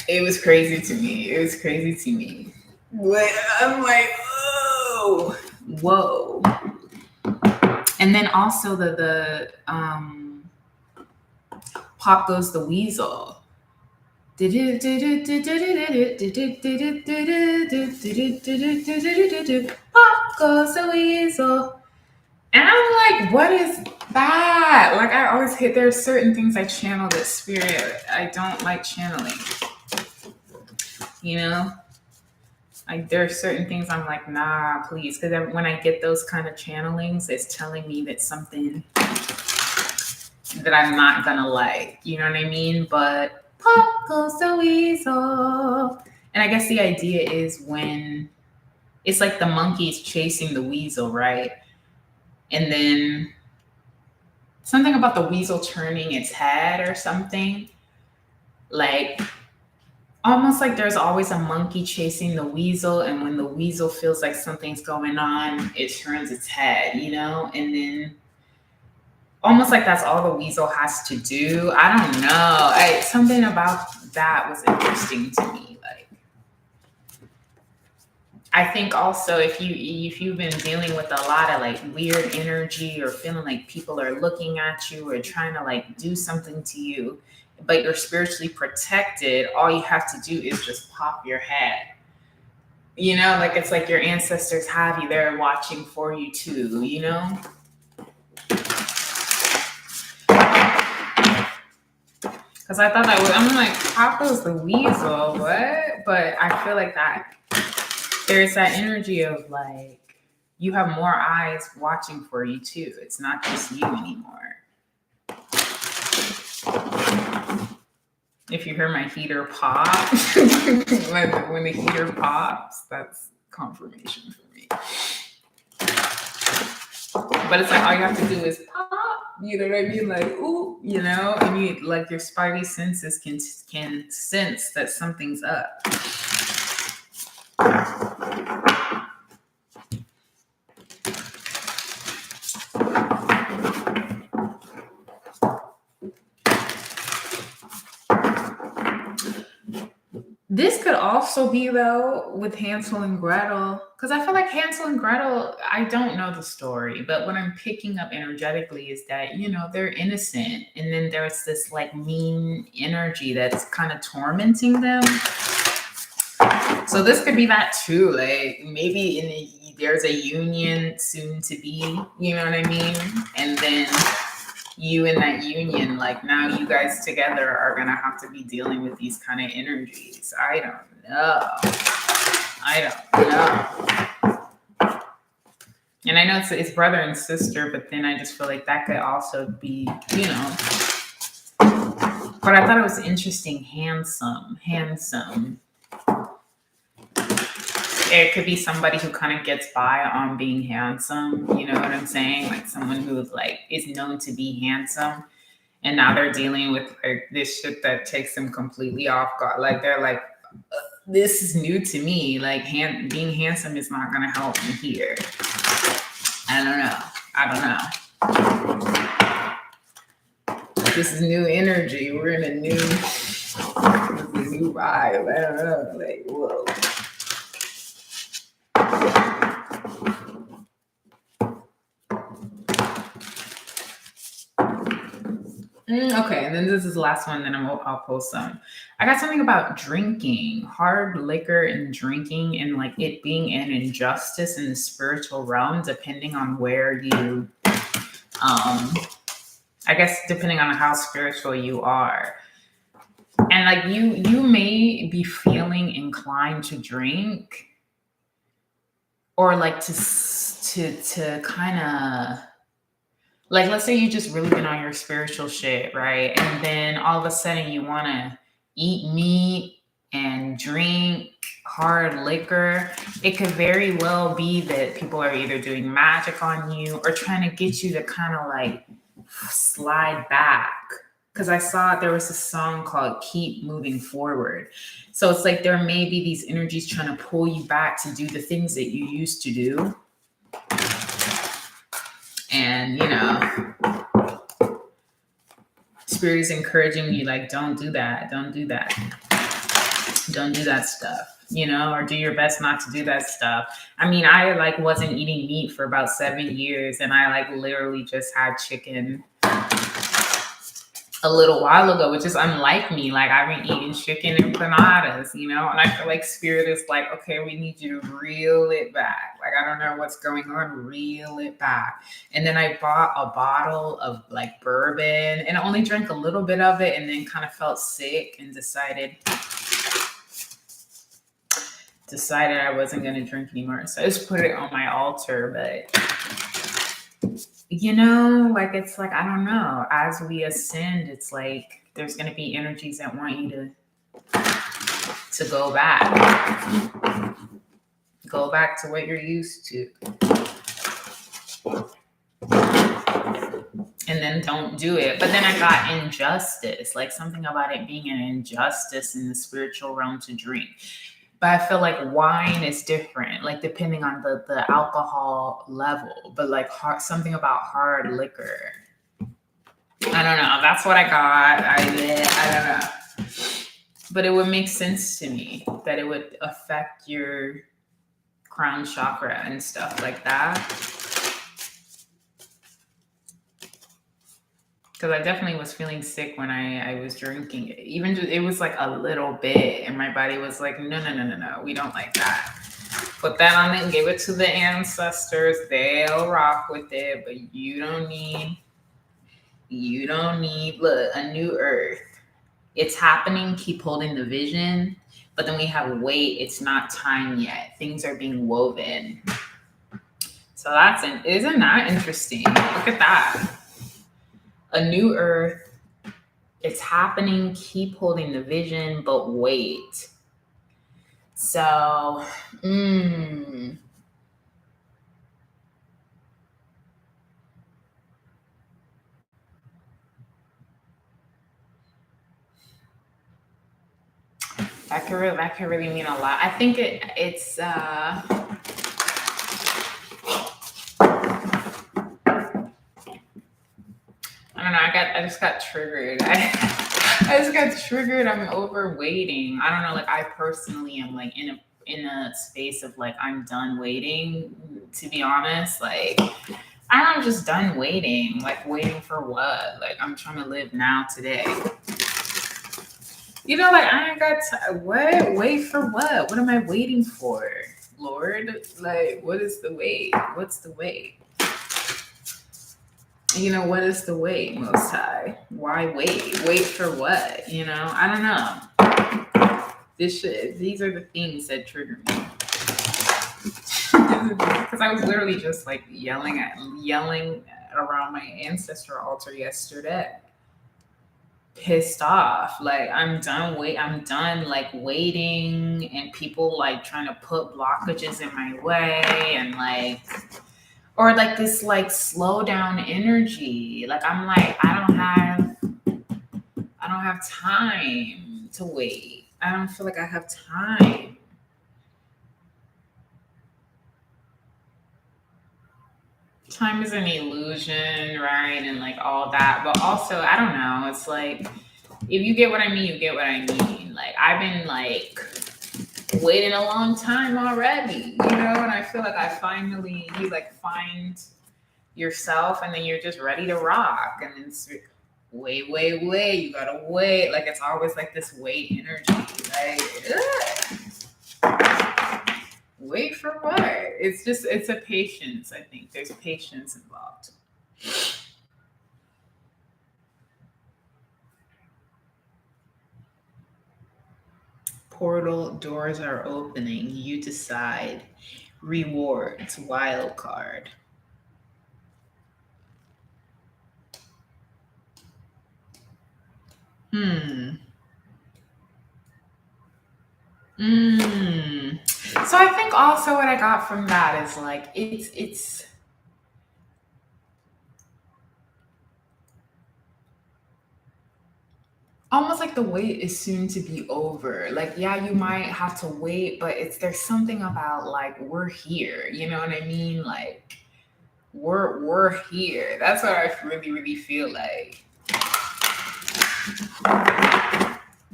it was crazy to me. It was crazy to me. But I'm like, oh, whoa. And then also the Pop Goes the Weasel. Pop goes the weasel. And I'm like, what is that? Like I always hit there's certain things I channel that spirit I don't like channeling. You know? Like there are certain things I'm like, nah, please. Because when I get those kind of channelings, it's telling me that something that I'm not gonna like. You know what I mean? But pop goes the weasel. And I guess the idea is when it's like the monkey's chasing the weasel, right? And then something about the weasel turning its head or something. Like almost like there's always a monkey chasing the weasel, and when the weasel feels like something's going on, it turns its head, you know? And then almost like that's all the weasel has to do. I don't know. Something about that was interesting to me. Like I think also if you've been dealing with a lot of like weird energy or feeling like people are looking at you or trying to like do something to you, but you're spiritually protected, all you have to do is just pop your head. You know, like it's like your ancestors have you there watching for you too, you know? Because I thought that was, I'm like, Paco's the weasel, what? But I feel like that there's that energy of like, you have more eyes watching for you too. It's not just you anymore. If you hear my heater pop, when the heater pops, that's confirmation for me. But it's like all you have to do is pop. You know what I mean? Like, ooh, you know, and you like your spidey senses can sense that something's up. This could also be though with Hansel and Gretel, because I feel like Hansel and Gretel, I don't know the story, but what I'm picking up energetically is that, you know, they're innocent. And then there's this like mean energy that's kind of tormenting them. So this could be that too. Like maybe there's a union soon to be, you know what I mean? And then you in that union, like now you guys together are gonna have to be dealing with these kind of energies. I don't know. And I know it's brother and sister, but then I just feel like that could also be, you know. But I thought it was interesting, handsome. It could be somebody who kind of gets by on being handsome. You know what I'm saying? Like someone who like is known to be handsome, and now they're dealing with like this shit that takes them completely off guard. Like they're like, this is new to me. Like being handsome is not gonna help me here. I don't know. This is new energy. We're in a new vibe. I don't know. Like, whoa. Okay, and then this is the last one, then I'll post some. I got something about drinking, hard liquor and drinking, and like it being an injustice in the spiritual realm, depending on where you, I guess, depending on how spiritual you are. And like you may be feeling inclined to drink, or like to kind of like, let's say you just really been on your spiritual shit, right? And then all of a sudden you want to eat meat and drink hard liquor. It could very well be that people are either doing magic on you or trying to get you to kind of like slide back. Because I saw there was a song called Keep Moving Forward. So it's like there may be these energies trying to pull you back to do the things that you used to do. And, you know, Spirit is encouraging you, like, don't do that stuff, you know, or do your best not to do that stuff. I mean, I like wasn't eating meat for about 7 years, and I like literally just had chicken a little while ago, which is unlike me. Like I've been eating chicken and empanadas, you know, and I feel like Spirit is like, okay, we need you to reel it back. Like I don't know what's going on, reel it back. And then I bought a bottle of like bourbon and I only drank a little bit of it, and then kind of felt sick and decided decided I wasn't going to drink anymore. So I just put it on my altar. But, like, it's like, I don't know. As we ascend, it's like there's going to be energies that want you to go back to what you're used to. And then don't do it. But then I got injustice, like something about it being an injustice in the spiritual realm to drink. But I feel like wine is different, like depending on the alcohol level. But like something about hard liquor. I don't know. That's what I got. I don't know. But it would make sense to me that it would affect your crown chakra and stuff like that. Because I definitely was feeling sick when I was drinking it. Even it was like a little bit, and my body was like, no, we don't like that. Put that on it and give it to the ancestors. They'll rock with it, but you don't need look, a new earth. It's happening. Keep holding the vision. But then we have wait. It's not time yet. Things are being woven. So isn't that interesting? Look at that. A new earth. It's happening. Keep holding the vision, but wait. So, that could really mean a lot. I think it's. I don't know. I just got triggered. I just got triggered. I'm over waiting. I don't know. Like I personally am like in a space of like I'm done waiting. To be honest, like I'm just done waiting. Like waiting for what? Like I'm trying to live now today. Like I ain't got what? Wait for what? What am I waiting for, Lord? Like what is the wait? What's the wait? What is the wait, Most High? Why wait? Wait for what? I don't know. These are the things that trigger me. Because I was literally just like yelling around my ancestor altar yesterday. Pissed off. Like I'm done like waiting and people like trying to put blockages in my way and like or like this like slow down energy. Like I'm like I don't have time to wait. I don't feel like I have time. Time is an illusion, right? And like all that. But also, I don't know. It's like if you get what I mean, you get what I mean. Like I've been like waiting a long time already, and I feel like I finally you like find yourself and then you're just ready to rock and then it's wait, you gotta wait. Like it's always like this wait energy. Like wait for what? It's a patience, I think. There's patience involved. Portal doors are opening. You decide. Rewards, wild card. So I think also what I got from that is like it's almost like the wait is soon to be over. Like yeah, you might have to wait, but there's something about like we're here. You know what I mean? Like we're here. That's what I really feel like.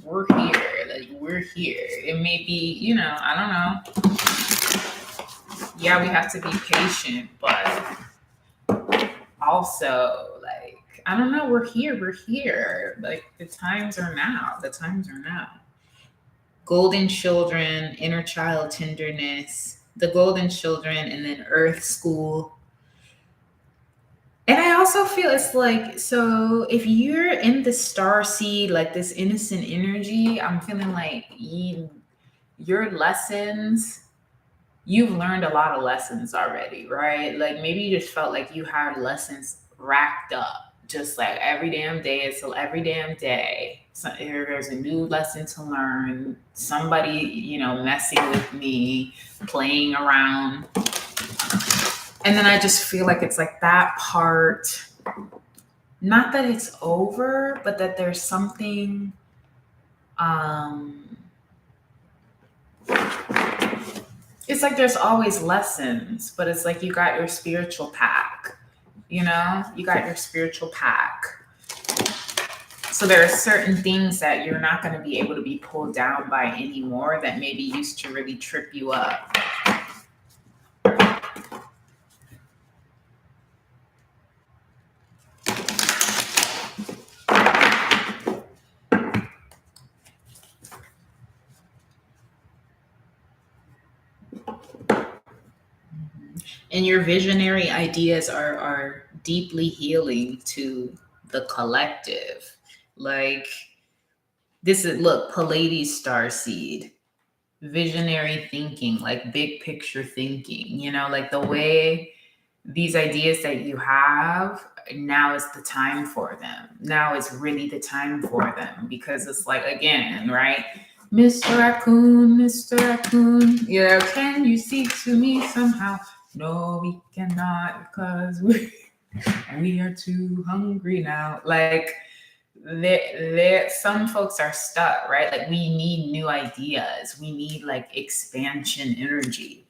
We're here. Like we're here. It may be, I don't know. Yeah, we have to be patient, but also like I don't know, we're here. Like the times are now. Golden children, inner child tenderness, the golden children, and then earth school. And I also feel it's like, so if you're in the star seed, like this innocent energy, I'm feeling like your lessons, you've learned a lot of lessons already, right? Like maybe you just felt like you had lessons racked up, just like every damn day. It's every damn day. So there's a new lesson to learn. Somebody, messing with me, playing around. And then I just feel like it's like that part, not that it's over, but that there's something, um, it's like there's always lessons, but it's like you got your spiritual pack, you got your spiritual pack. So there are certain things that you're not going to be able to be pulled down by anymore that maybe used to really trip you up. And your visionary ideas are deeply healing to the collective. Like this is, look, Pallades star seed, visionary thinking, like big picture thinking, like the way these ideas that you have, now is the time for them. Now is really the time for them, because it's like, again, right? Mr. Raccoon, Mr. Raccoon, can you speak to me somehow? No, we cannot, because we are too hungry now. Like, some folks are stuck, right? Like, we need new ideas. We need like expansion energy.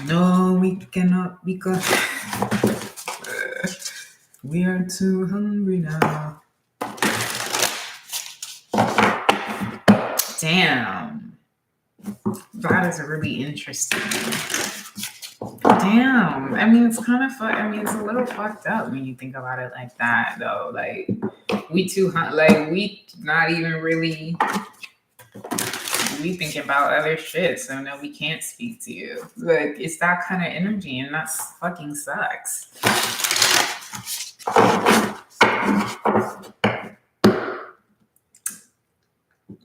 No, we cannot, because we are too hungry now. Damn. That is really interesting. Damn. I mean, it's kind of it's a little fucked up when you think about it like that, though. Like, we not even really, we thinking about other shit, so no, we can't speak to you. Like, it's that kind of energy, and that fucking sucks.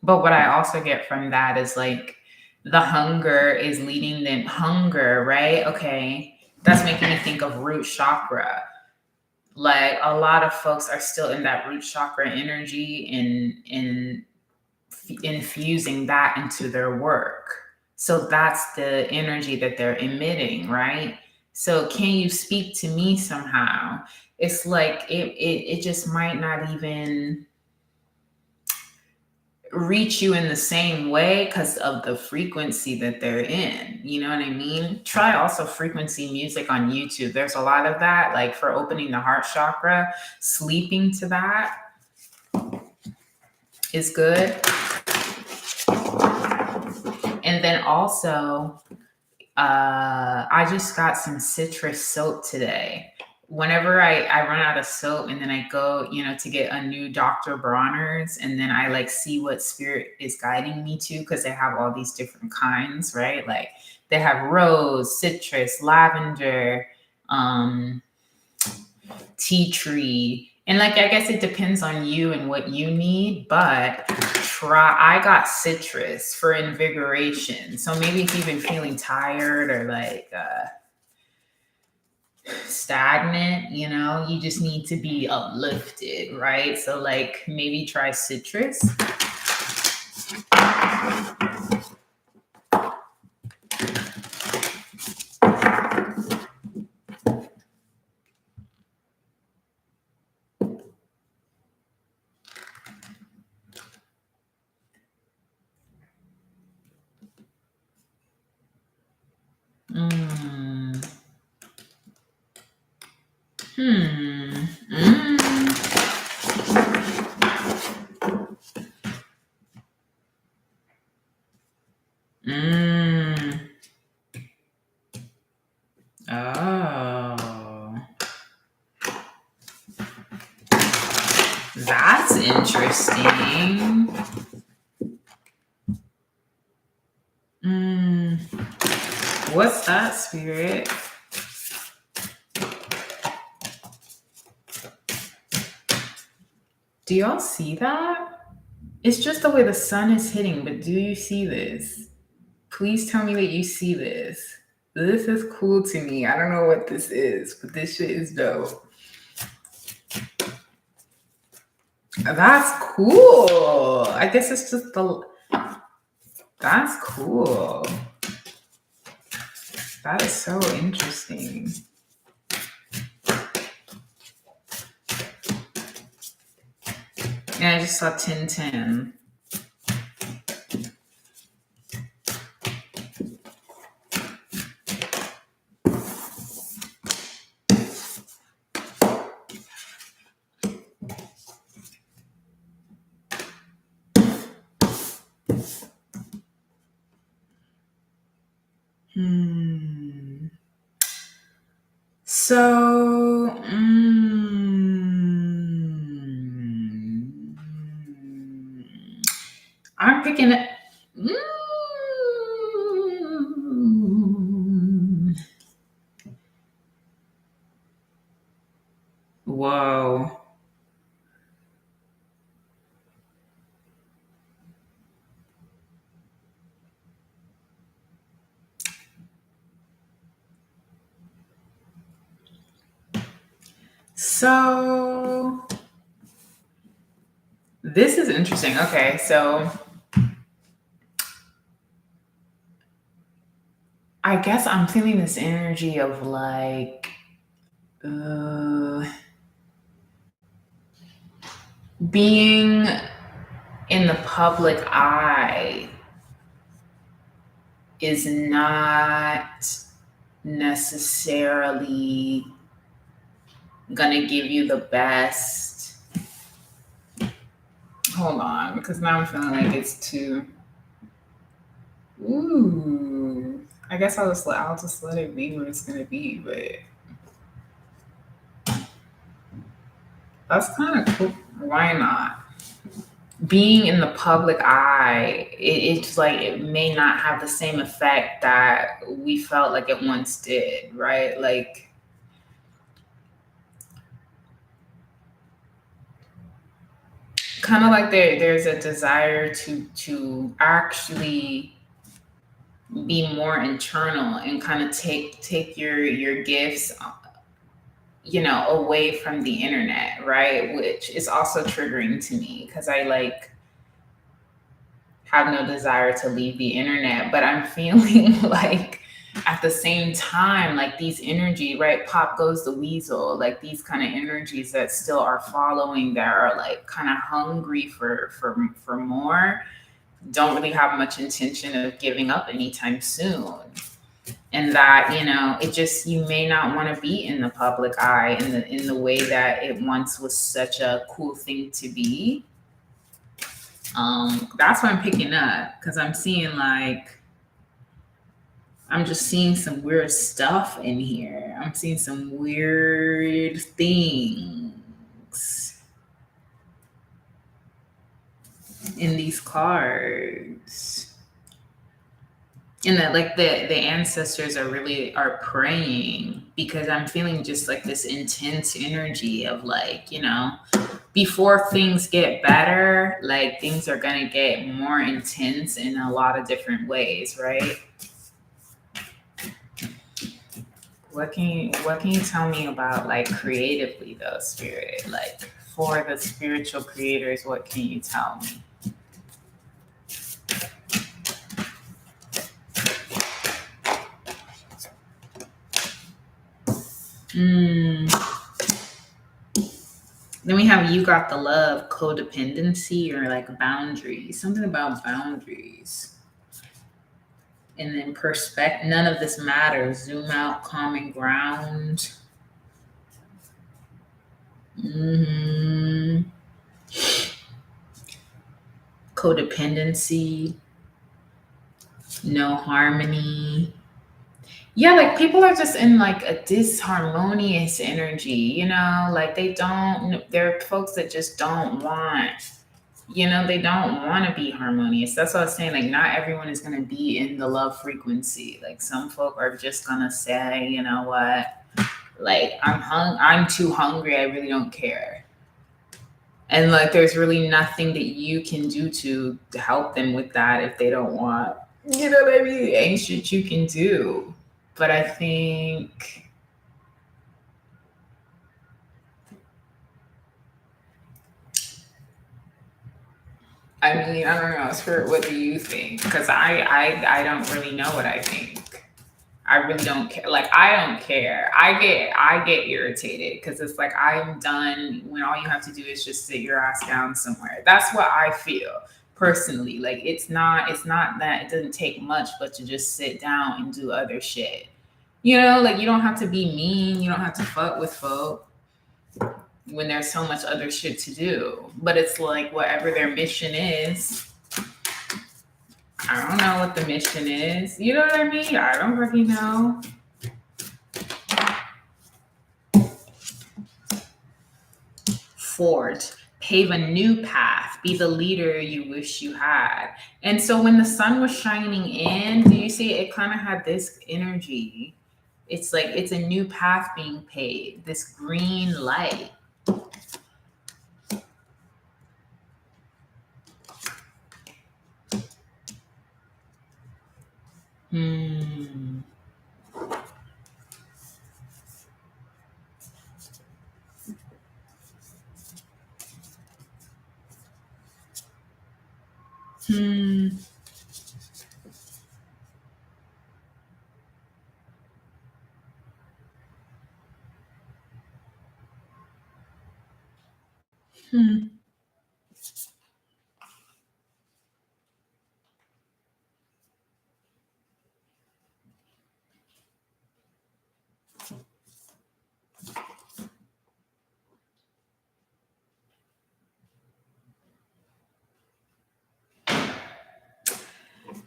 But what I also get from that is like the hunger is leading them, hunger, right? Okay. That's making me think of root chakra. Like a lot of folks are still in that root chakra energy and infusing that into their work. So that's the energy that they're emitting, right? So can you speak to me somehow? It's like it just might not even reach you in the same way because of the frequency that they're in. You know what I mean? Try also frequency music on YouTube. There's a lot of that, like for opening the heart chakra, sleeping to that is good. And then also, I just got some citrus soap today. Whenever I run out of soap and then I go, to get a new Dr. Bronner's, and then I like see what spirit is guiding me to, because they have all these different kinds, right? Like they have rose, citrus, lavender, tea tree. And like, I guess it depends on you and what you need, but I got citrus for invigoration. So maybe if you've been feeling tired or like stagnant, you just need to be uplifted, right? So like maybe try citrus. Oh, that's interesting. What's that, spirit? Do y'all see that? It's just the way the sun is hitting, but do you see this? Please tell me that you see this. This is cool to me. I don't know what this is, but this shit is dope. That's cool. I guess it's just the. That's cool. That is so interesting. Yeah, I just saw 1010. So, I'm picking it. Whoa. So, this is interesting. Okay, so I guess I'm feeling this energy of like, being in the public eye is not necessarily gonna give you the best. Hold on, because now I'm feeling like it's too. Ooh, I guess I'll just let it be what it's gonna be, but that's kind of cool. Why not? Being in the public eye, it's like it may not have the same effect that we felt like it once did, right? Like, kind of like there's a desire to actually be more internal and kind of take your gifts, away from the internet, right? Which is also triggering to me because I like have no desire to leave the internet, but I'm feeling like at the same time, like these energy, right? Pop goes the weasel, like these kind of energies that still are following, that are like kind of hungry for more, don't really have much intention of giving up anytime soon. And that, it just, you may not want to be in the public eye in the way that it once was such a cool thing to be. That's what I'm picking up, because I'm seeing like, I'm just seeing some weird stuff in here. I'm seeing some weird things in these cards. And that like the ancestors are praying, because I'm feeling just like this intense energy of like, before things get better, like things are gonna get more intense in a lot of different ways, right? What can you tell me about like creatively though, spirit? Like for the spiritual creators, what can you tell me? Then we have you got the love, codependency, or like boundaries. Something about boundaries. And then none of this matters. Zoom out, common ground. Codependency, no harmony. Yeah, like people are just in like a disharmonious energy, like there are folks that just don't want, they don't want to be harmonious. That's what I was saying. Like, not everyone is going to be in the love frequency. Like, some folk are just going to say, you know what, like, I'm too hungry. I really don't care. And like there's really nothing that you can do to help them with that if they don't want. You know what I mean? Ain't shit you can do. But I think, I mean, I don't know, Spirit, what do you think? Because I don't really know what I think. I really don't care. Like I don't care. I get irritated because it's like I'm done when all you have to do is just sit your ass down somewhere. That's what I feel personally. Like it's not that it doesn't take much but to just sit down and do other shit. You know, like you don't have to be mean, you don't have to fuck with folk when there's so much other shit to do. But it's like whatever their mission is, I don't know what the mission is. You know what I mean? I don't really know. Forge, pave a new path, be the leader you wish you had. And so when the sun was shining in, do you see it kind of had this energy? It's like it's a new path being paved, this green light. Hmm. Hmm. Hmm.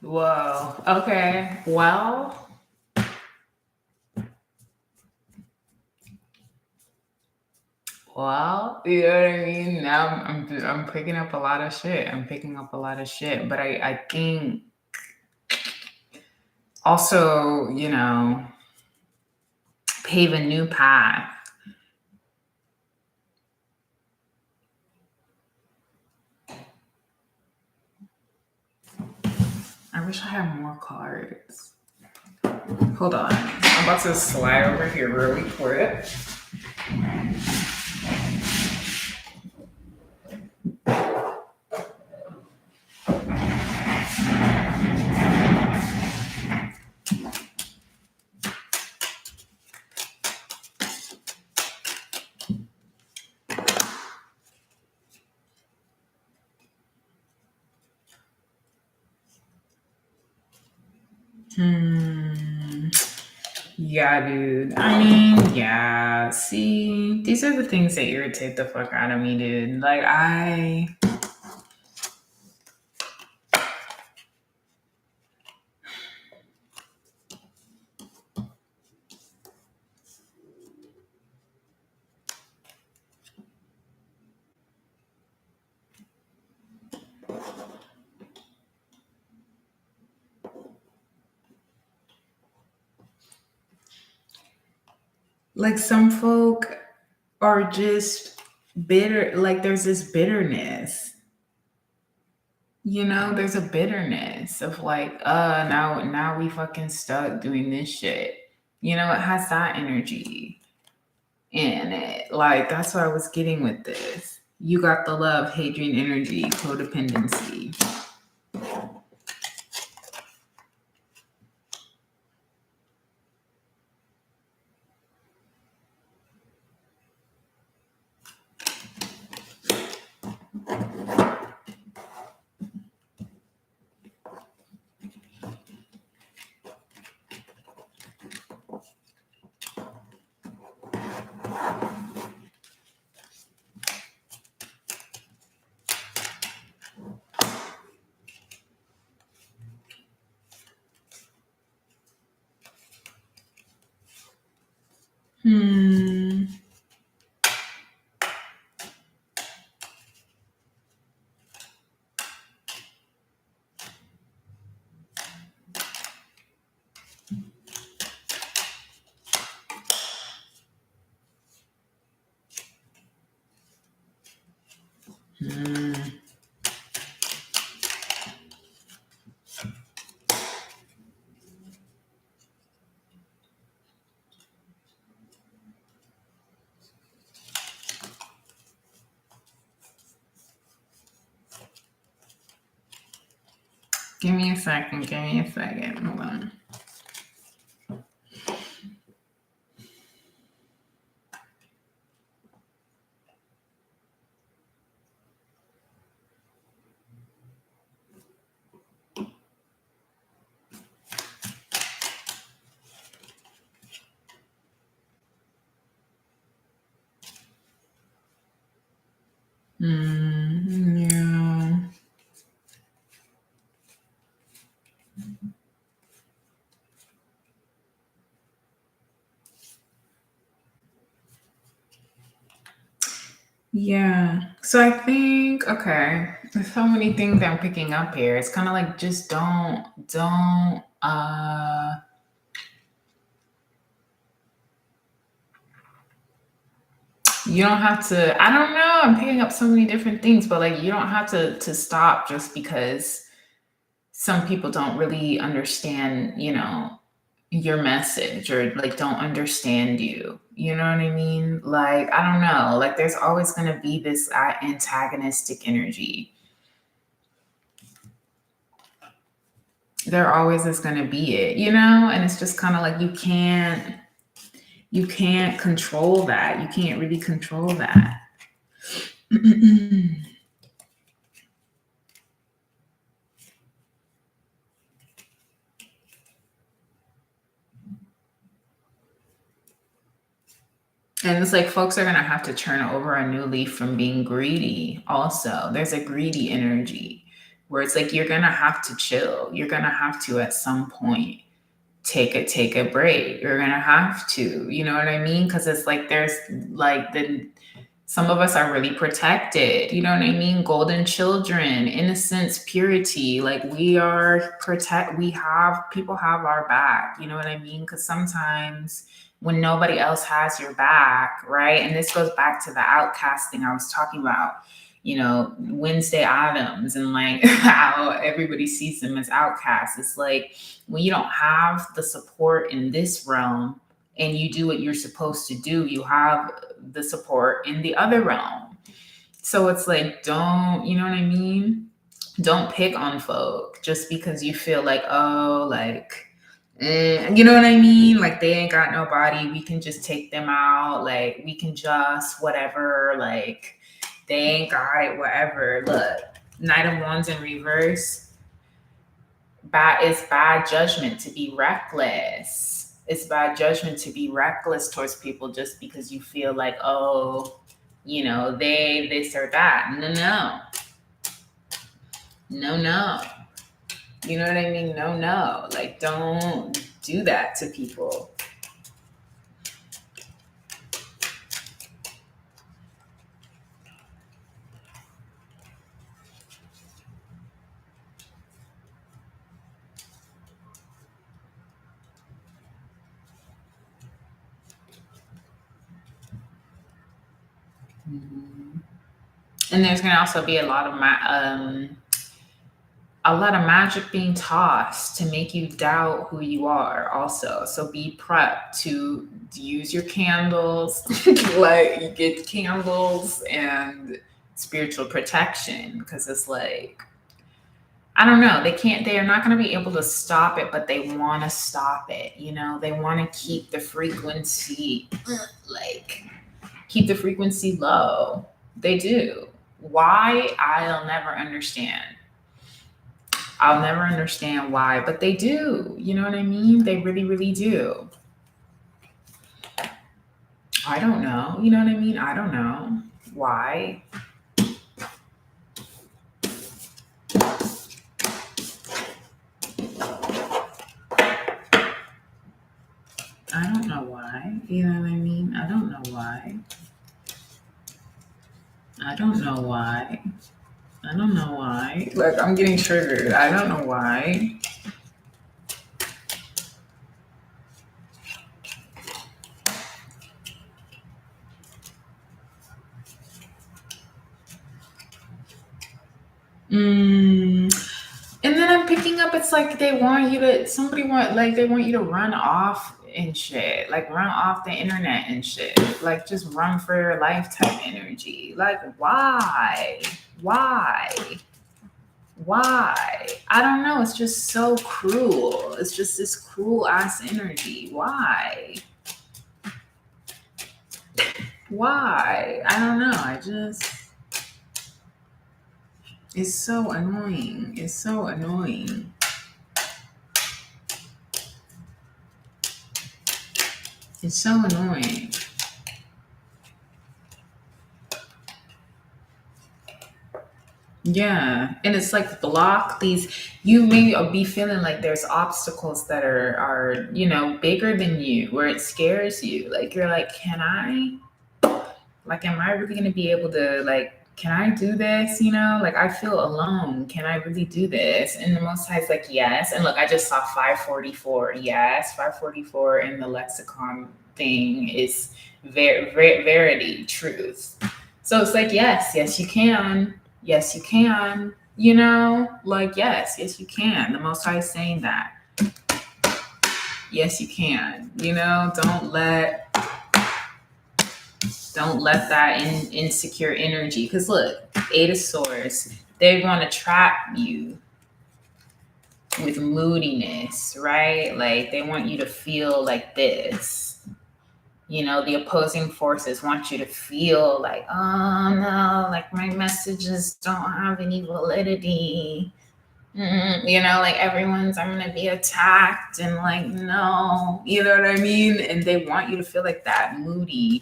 Whoa. Okay. Well, you know what I mean? Now I'm picking up a lot of shit. I'm picking up a lot of shit. But I think also, pave a new path. I wish I had more cards. Hold on. I'm about to slide over here really quick. Hmm. Yeah, dude. I mean, yeah. See, these are the things that irritate the fuck out of me, dude. Like some folk are just bitter. Like there's this bitterness. There's a bitterness of like, now we fucking stuck doing this shit. It has that energy in it. Like that's what I was getting with this. You got the love, Hadrian energy, codependency. Mm. Give me a second. Give me a second. Hold on. Yeah. Yeah. So I think, okay, there's so many things I'm picking up here. It's kind of like just don't you don't have to, I don't know, I'm picking up so many different things, but like you don't have to stop just because some people don't really understand, your message or like don't understand you. You know what I mean? Like, I don't know. Like, there's always going to be this antagonistic energy. There always is going to be it, and it's just kind of like you can't control that. You can't really control that. And it's like folks are going to have to turn over a new leaf from being greedy. Also, there's a greedy energy where it's like you're going to have to chill. You're going to have to at some point take a break. You're going to have to, you know what I mean? Cuz it's like there's like some of us are really protected, you know what I mean? Golden children, innocence, purity. Like people have our back, you know what I mean? Cuz sometimes when nobody else has your back, right? And this goes back to the outcast thing I was talking about, Wednesday Adams and like how everybody sees them as outcasts. It's like when you don't have the support in this realm and you do what you're supposed to do, you have the support in the other realm. So it's like, don't, you know what I mean? Don't pick on folk just because you feel like, oh, like, you know what I mean? Like they ain't got nobody. We can just take them out. Like we can just whatever. Like they ain't got it. Whatever. Look, Knight of Wands in reverse. It's bad judgment to be reckless. It's bad judgment to be reckless towards people just because you feel like, oh, they this or that. No. You know what I mean? No. Like, don't do that to people. Mhm. And there's going to also be a lot of magic being tossed to make you doubt who you are also. So be prepped to use your candles, like you get candles and spiritual protection, because it's like, I don't know, they are not going to be able to stop it, but they want to stop it. They want to keep the frequency, like keep the frequency low. They do. Why? I'll never understand. I'll never understand why, but they do. You know what I mean? They really, really do. I don't know. You know what I mean? I don't know why. I don't know why. You know what I mean? I don't know why. I don't know why. I don't know why. Like, I'm getting triggered. I don't know why. Mm. And then I'm picking up, it's like they want you to, they want you to run off and shit. Like run off the internet and shit. Like just run for your life type energy. Like why? Why? Why? I don't know. It's just so cruel. It's just this cruel ass energy. Why? Why? I don't know. It's so annoying. It's so annoying. It's so annoying. Yeah. And it's like block these, you may be feeling like there's obstacles that are, bigger than you, where it scares you. Like you're like, am I really going to be able to, like, can I do this? Like I feel alone. Can I really do this? And the Most High is like, yes. And look, I just saw 544. Yes, 544 in the lexicon thing is verity, truth. So it's like, yes, you can. Yes, you can. Like, yes, you can. The Most High is saying that. Yes, you can. Don't let that insecure energy, because look, Eight of Swords, they want to trap you with moodiness, right? Like they want you to feel like this. The opposing forces want you to feel like, oh no, like my messages don't have any validity. Like everyone's, I'm gonna be attacked, and like, no, you know what I mean? And they want you to feel like that, moody.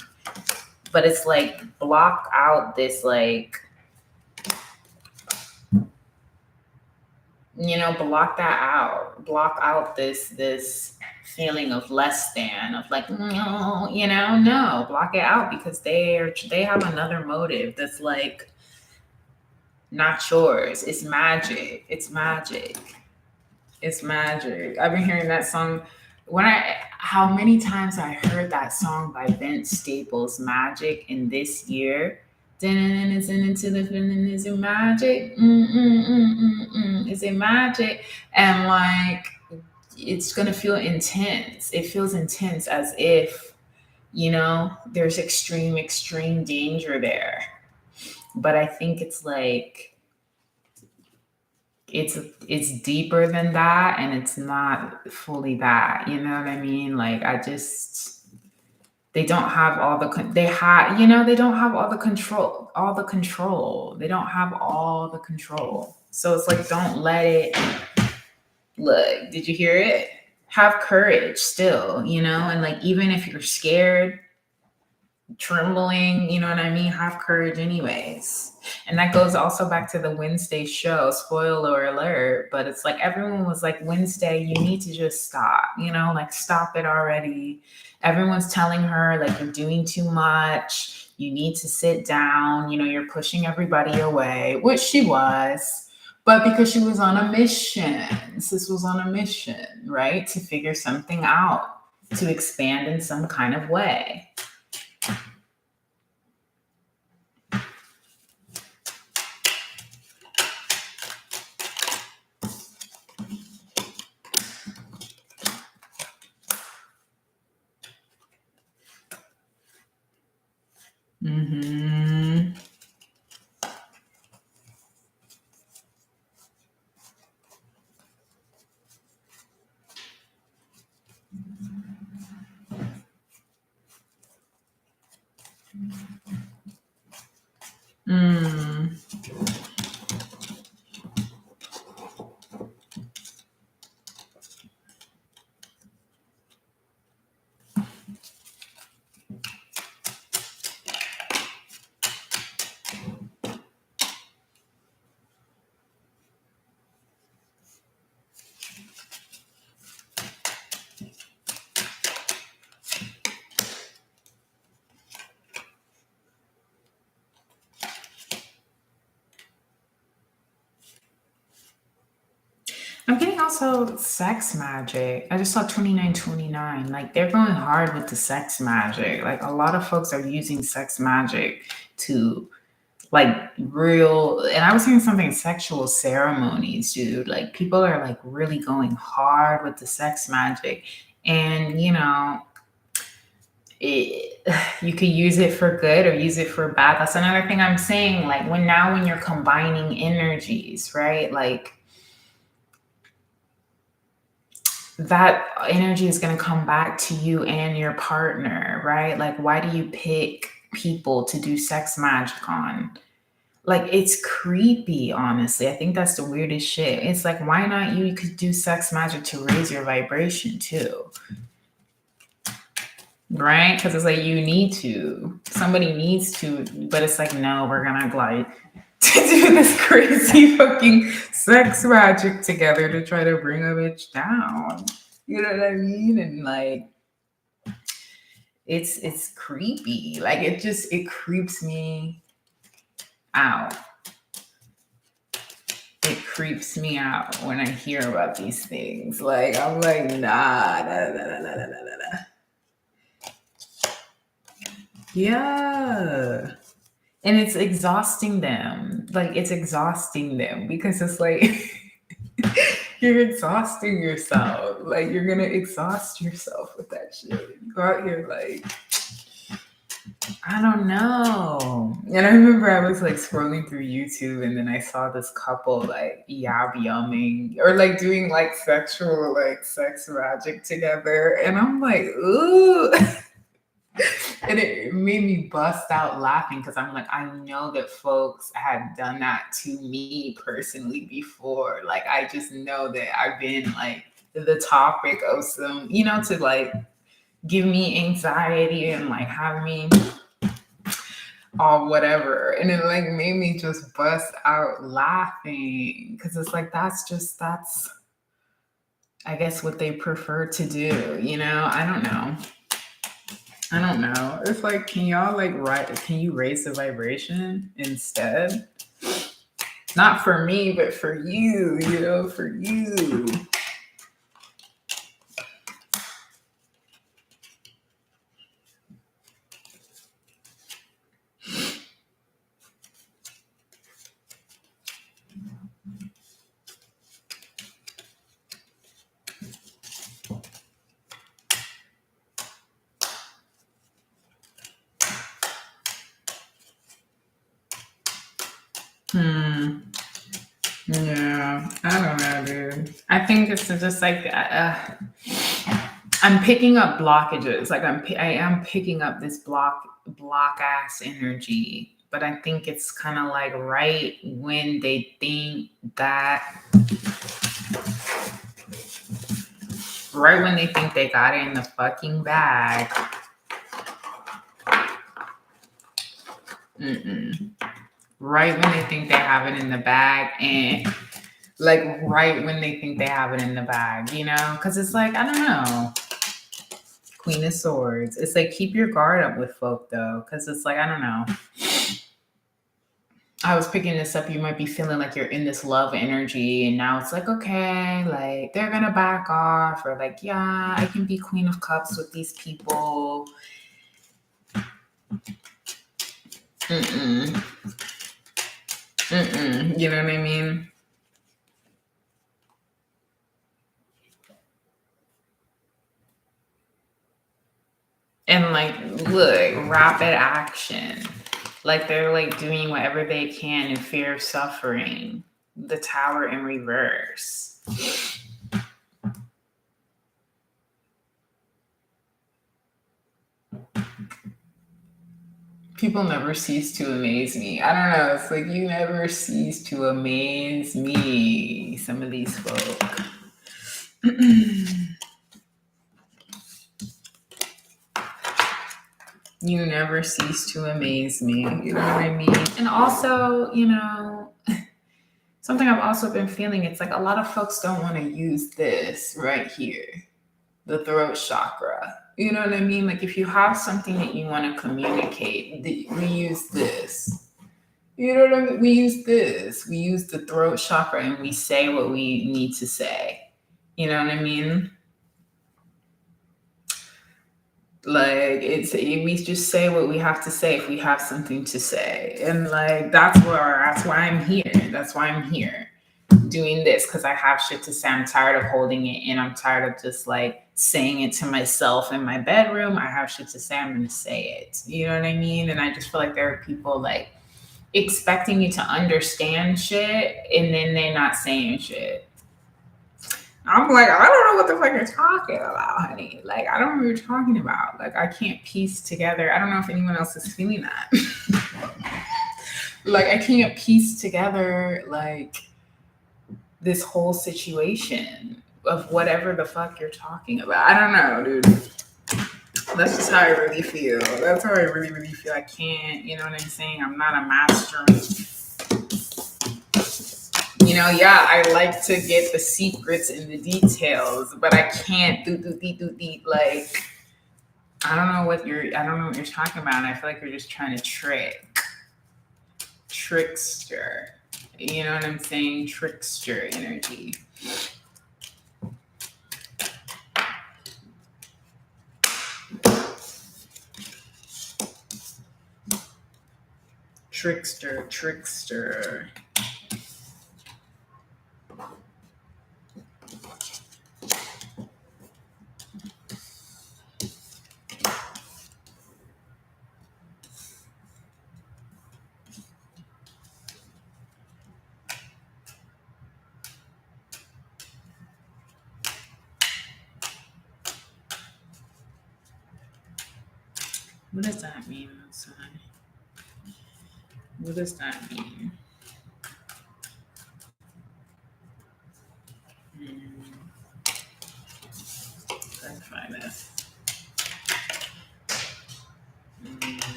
But it's like block out this, like, block that out. Block out this feeling of less than, of like, no, block it out, because they have another motive that's like not yours. It's magic. It's magic. It's magic. I've been hearing that song. How many times I heard that song by Vince Staples, Magic, in this year. Is into the feeling, is it magic? Is it magic? And like, it's gonna feel intense. It feels intense, as if, there's extreme danger there. But I think it's like, it's deeper than that, and it's not fully that, you know what I mean? Like they don't have all the they don't have all the control. They don't have all the control. So it's like, don't let it. Look, did you hear it? Have courage still, and like, even if you're scared, trembling, you know what I mean? Have courage anyways. And that goes also back to the Wednesday show, spoiler alert. But it's like, everyone was like, Wednesday, you need to just stop, like, stop it already. Everyone's telling her, like, you're doing too much. You need to sit down. You're pushing everybody away, which she was. But because she was on a mission, sis was on a mission, right? To figure something out, to expand in some kind of way. Mm-hmm. Mm. I'm getting also sex magic. I just saw 2929. Like, they're going hard with the sex magic. Like, a lot of folks are using sex magic to like real, and I was hearing something, sexual ceremonies, dude. Like people are like really going hard with the sex magic. And it, you could use it for good or use it for bad. That's another thing I'm saying. Like when you're combining energies, right? Like that energy is going to come back to you and your partner, right? Like, why do you pick people to do sex magic on? Like, it's creepy, honestly. I think that's the weirdest shit. It's like, why not you could do sex magic to raise your vibration too, right? Because it's like you need to, somebody needs to, but it's like, no, we're gonna like to do this crazy fucking sex magic together to try to bring a bitch down. You know what I mean? And like, it's creepy. Like it creeps me out. It creeps me out when I hear about these things. Like I'm like, nah, nah, nah, nah, nah, nah, nah, nah. Yeah. And it's exhausting them. Like it's exhausting them because it's like you're exhausting yourself. Like you're gonna exhaust yourself with that shit. You go out here like I don't know. And I remember I was like scrolling through YouTube and then I saw this couple like yab yumming or like doing like sexual like sex magic together. And I'm like, ooh. And it made me bust out laughing because I'm like, I know that folks had done that to me personally before. Like, I just know that I've been like the topic of some, to like give me anxiety and like have me all whatever. And it like made me just bust out laughing because it's like, that's, I guess, what they prefer to do, I don't know. It's like, can y'all can you raise the vibration instead? Not for me, but for you, for you. Yeah, I don't know, dude. I think it's just like I'm picking up blockages. Like I am picking up this block ass energy, but I think it's kind of like right when they think they got it in the fucking bag. Right when they think they have it in the bag, and like right when they think they have it in the bag, because it's like, I don't know. Queen of Swords. It's like, keep your guard up with folk though, because it's like, I don't know. I was picking this up. You might be feeling like you're in this love energy, and now it's like, okay, like they're gonna back off, or like, yeah, I can be Queen of Cups with these people. You know what I mean? And like, look, rapid action. Like they're like doing whatever they can in fear of suffering. The Tower in reverse. People never cease to amaze me. I don't know. It's like you never cease to amaze me. Some of these folk. You never cease to amaze me. You know what I mean? And also, something I've also been feeling, it's like a lot of folks don't want to use this right here, the throat chakra. You know what I mean? Like if you have something that you want to communicate, we use this. You know what I mean? We use this. We use the throat chakra and we say what we need to say. You know what I mean? Like we just say what we have to say if we have something to say, and like that's why I'm here. That's why I'm here doing this, because I have shit to say. I'm tired of holding it in. I'm tired of just like saying it to myself in my bedroom. I have shit to say. I'm gonna say it. You know what I mean? And I just feel like there are people like expecting me to understand shit, and then they're not saying shit. I'm like, I don't know what the fuck you're talking about, honey. Like, I don't know what you're talking about. Like, I can't piece together. I don't know if anyone else is feeling that. Like, I can't piece together, like, this whole situation of whatever the fuck you're talking about. I don't know, dude. That's just how I really feel. That's how I really, really feel. I can't, you know what I'm saying? I'm not a master. You know, yeah, I like to get the secrets and the details, but I can't like I don't know what you're talking about. And I feel like you're just trying to trickster. You know what I'm saying? Trickster energy. Trickster. What does that mean outside? What does that mean? Let's find this.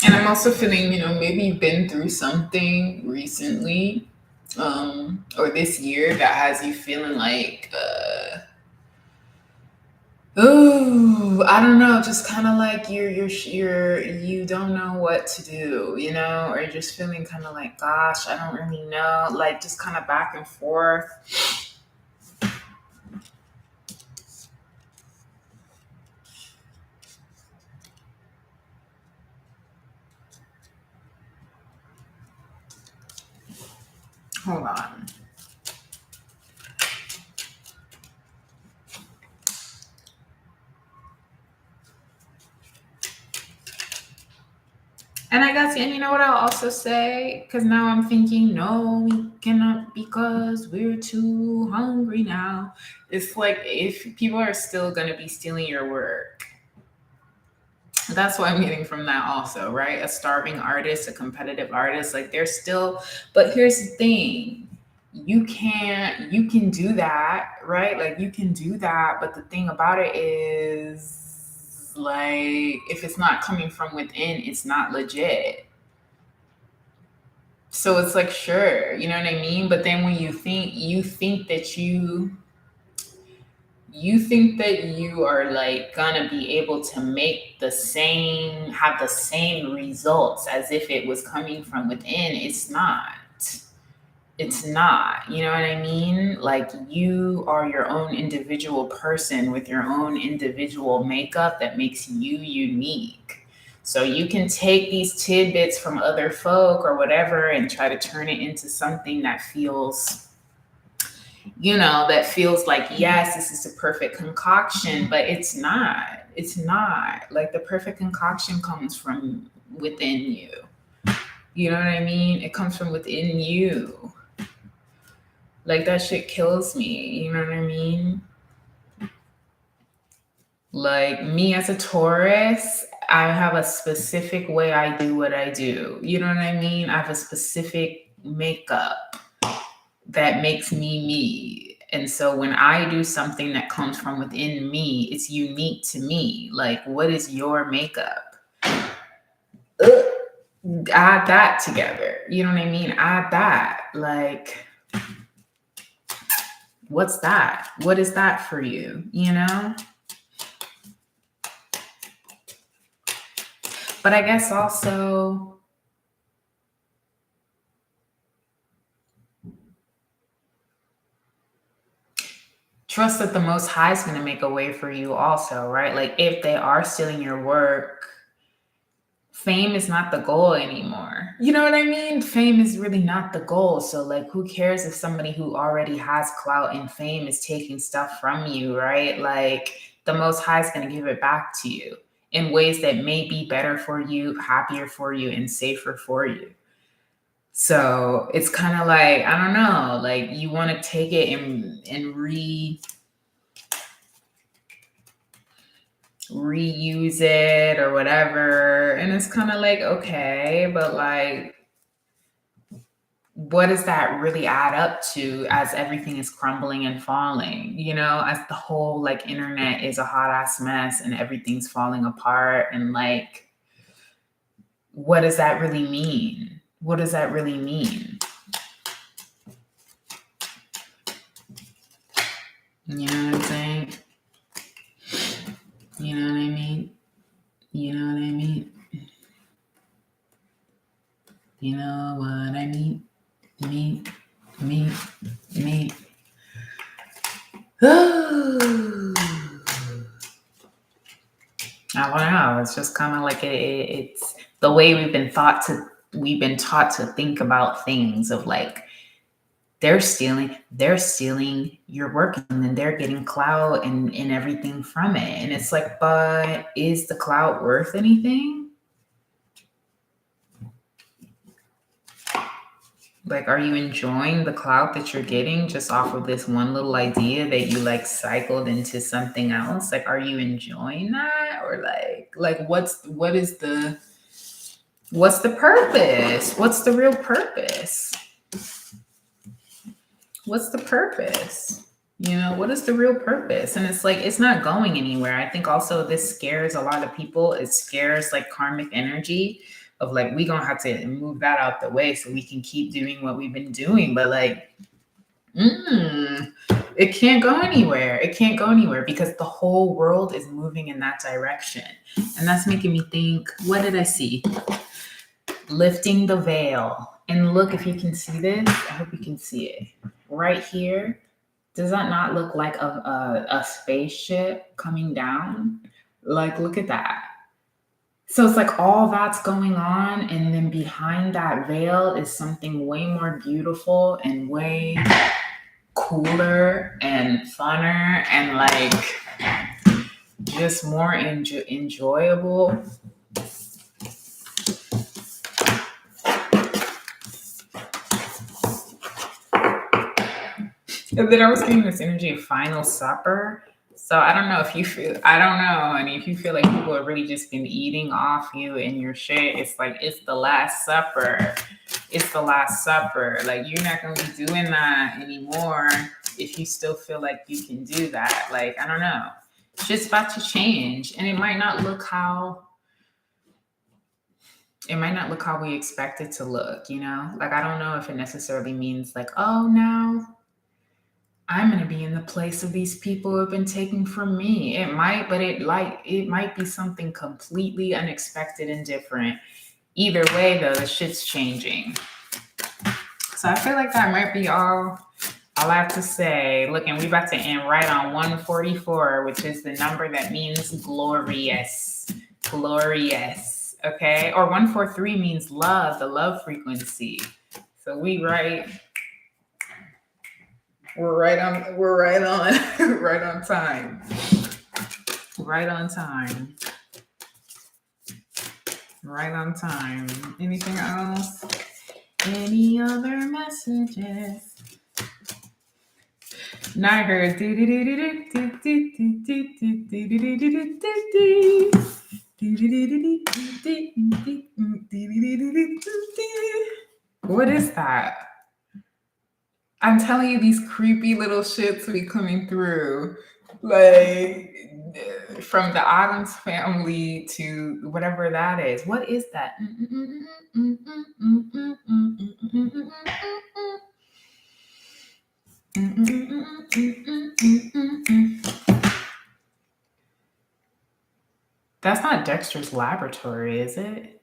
And I'm also feeling, you know, maybe you've been through something recently, or this year that has you feeling like, oh, I don't know, just kind of like you don't know what to do, you know, or you're just feeling kind of like, gosh, I don't really know, like just kind of back and forth. Hold on. And I guess, and you know what I'll also say? Because now I'm thinking, no, we cannot because we're too hungry now. It's like if people are still going to be stealing your work, that's what I'm getting from that also, right? A starving artist, a competitive artist, like they're still, but here's the thing. You can do that, right? Like you can do that, but the thing about it is like if it's not coming from within, it's not legit. So it's like, sure, you know what I mean? But then when you think that you are like gonna be able to make have the same results as if it was coming from within. It's not. It's not. You know what I mean? Like you are your own individual person with your own individual makeup that makes you unique. So you can take these tidbits from other folk or whatever and try to turn it into something that feels, you know, that feels like, yes, this is a perfect concoction, but it's not. It's not. Like the perfect concoction comes from within you. You know what I mean? It comes from within you. Like that shit kills me. You know what I mean? Like me as a Taurus, I have a specific way I do what I do. You know what I mean? I have a specific makeup that makes me me. And so when I do something that comes from within me, it's unique to me. Like, what is your makeup? add that together. You know what I mean? Add that. Like, what's that? What is that for you? You know? But I guess also, trust that the Most High is going to make a way for you also, right? Like, if they are stealing your work, fame is not the goal anymore. You know what I mean? Fame is really not the goal. So, like, who cares if somebody who already has clout and fame is taking stuff from you, right? Like, the Most High is going to give it back to you in ways that may be better for you, happier for you, and safer for you. So it's kind of like, I don't know, like you want to take it and reuse it or whatever. And it's kind of like, okay, but like, what does that really add up to as everything is crumbling and falling? You know, as the whole like internet is a hot ass mess and everything's falling apart. And like, what does that really mean? What does that really mean? You know what I'm saying? You know what I mean? You know what I mean? You know what I mean? Me. I don't know. It's just kind of like it's the way we've been taught to think about things of like they're stealing your work and then they're getting clout and everything from it. And it's like, but is the clout worth anything? Like, are you enjoying the clout that you're getting just off of this one little idea that you like cycled into something else? Like, are you enjoying that? Or like what's the purpose? What's the real purpose? What's the purpose? You know, what is the real purpose? And it's like, it's not going anywhere. I think also this scares a lot of people. It scares like karmic energy of like, we gonna have to move that out the way so we can keep doing what we've been doing. But like, it can't go anywhere. It can't go anywhere because the whole world is moving in that direction. And that's making me think, what did I see? Lifting the veil. And look, if you can see this, I hope you can see it. Right here, does that not look like a spaceship coming down? Like, look at that. So it's like all that's going on, and then behind that veil is something way more beautiful and way cooler and funner and like just more enjoyable. And then I was getting this energy of final supper. So I don't know if you feel, I don't know. And if you feel like people have really just been eating off you and your shit, it's like, it's the last supper. It's the last supper. Like, you're not going to be doing that anymore if you still feel like you can do that. Like, I don't know. It's just about to change. And it might not look how we expect it to look, you know? Like, I don't know if it necessarily means like, oh, now I'm going to be in the place of these people who have been taken from me. It might, but it might be something completely unexpected and different. Either way, though, the shit's changing. So I feel like that might be all I have to say. Look, and we about to end right on 144, which is the number that means glorious. Glorious. Okay? Or 143 means love, the love frequency. So we're right on right on time. Right on time. Right on time. Anything else? Any other messages? Now I heard what is that? I'm telling you, these creepy little shits be coming through. Like from the Adams family to whatever that is. What is that? That's not Dexter's Laboratory, is it?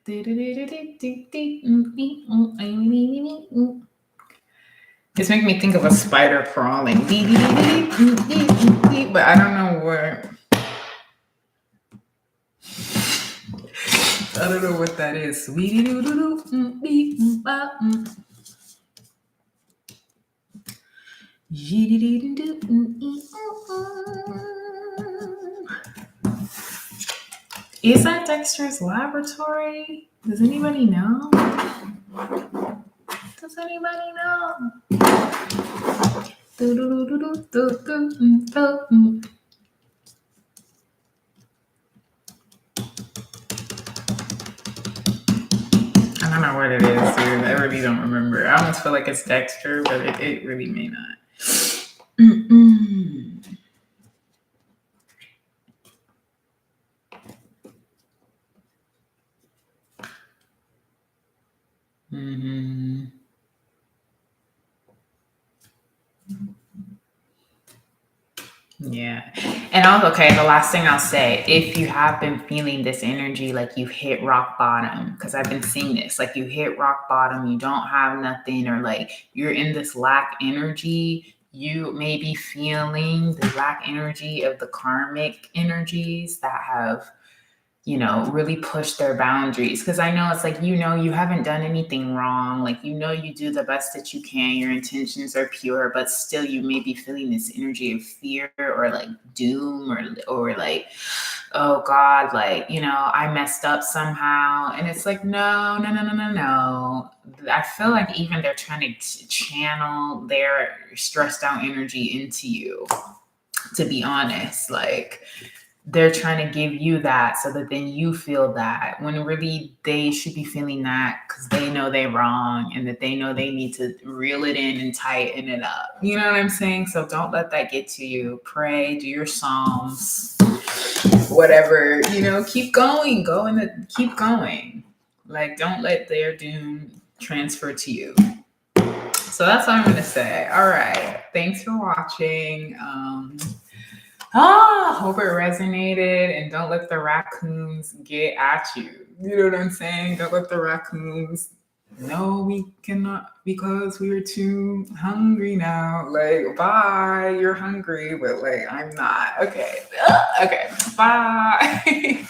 It's making me think of a spider crawling. But I don't know where. I don't know what that is. Is that Dexter's Laboratory? Does anybody know? Does anybody know? I don't know what it is, dude. I really don't remember. I almost feel like it's Dexter, but it really may not. Mm-hmm. Yeah. And also, okay, the last thing I'll say, if you have been feeling this energy, like you hit rock bottom, because I've been seeing this, like you hit rock bottom, you don't have nothing, or like you're in this lack energy, you may be feeling the lack energy of the karmic energies that have, really push their boundaries. Because I know it's like, you haven't done anything wrong. Like, you do the best that you can. Your intentions are pure, but still you may be feeling this energy of fear or like doom or like, oh God, like, I messed up somehow. And it's like, no, no, no, no, no, no. I feel like even they're trying to channel their stressed out energy into you, to be honest. Like, they're trying to give you that so that then you feel that, when really they should be feeling that because they know they're wrong and that they know they need to reel it in and tighten it up. You know what I'm saying? So don't let that get to you. Pray, do your psalms, whatever, keep going, keep going. Like, don't let their doom transfer to you. So that's what I'm going to say. All right. Thanks for watching. Hope it resonated, and don't let the raccoons get at you. You know what I'm saying? Don't let the raccoons. No, we cannot because we're too hungry now. Like, bye. You're hungry, but like, I'm not. Okay. Okay. Bye.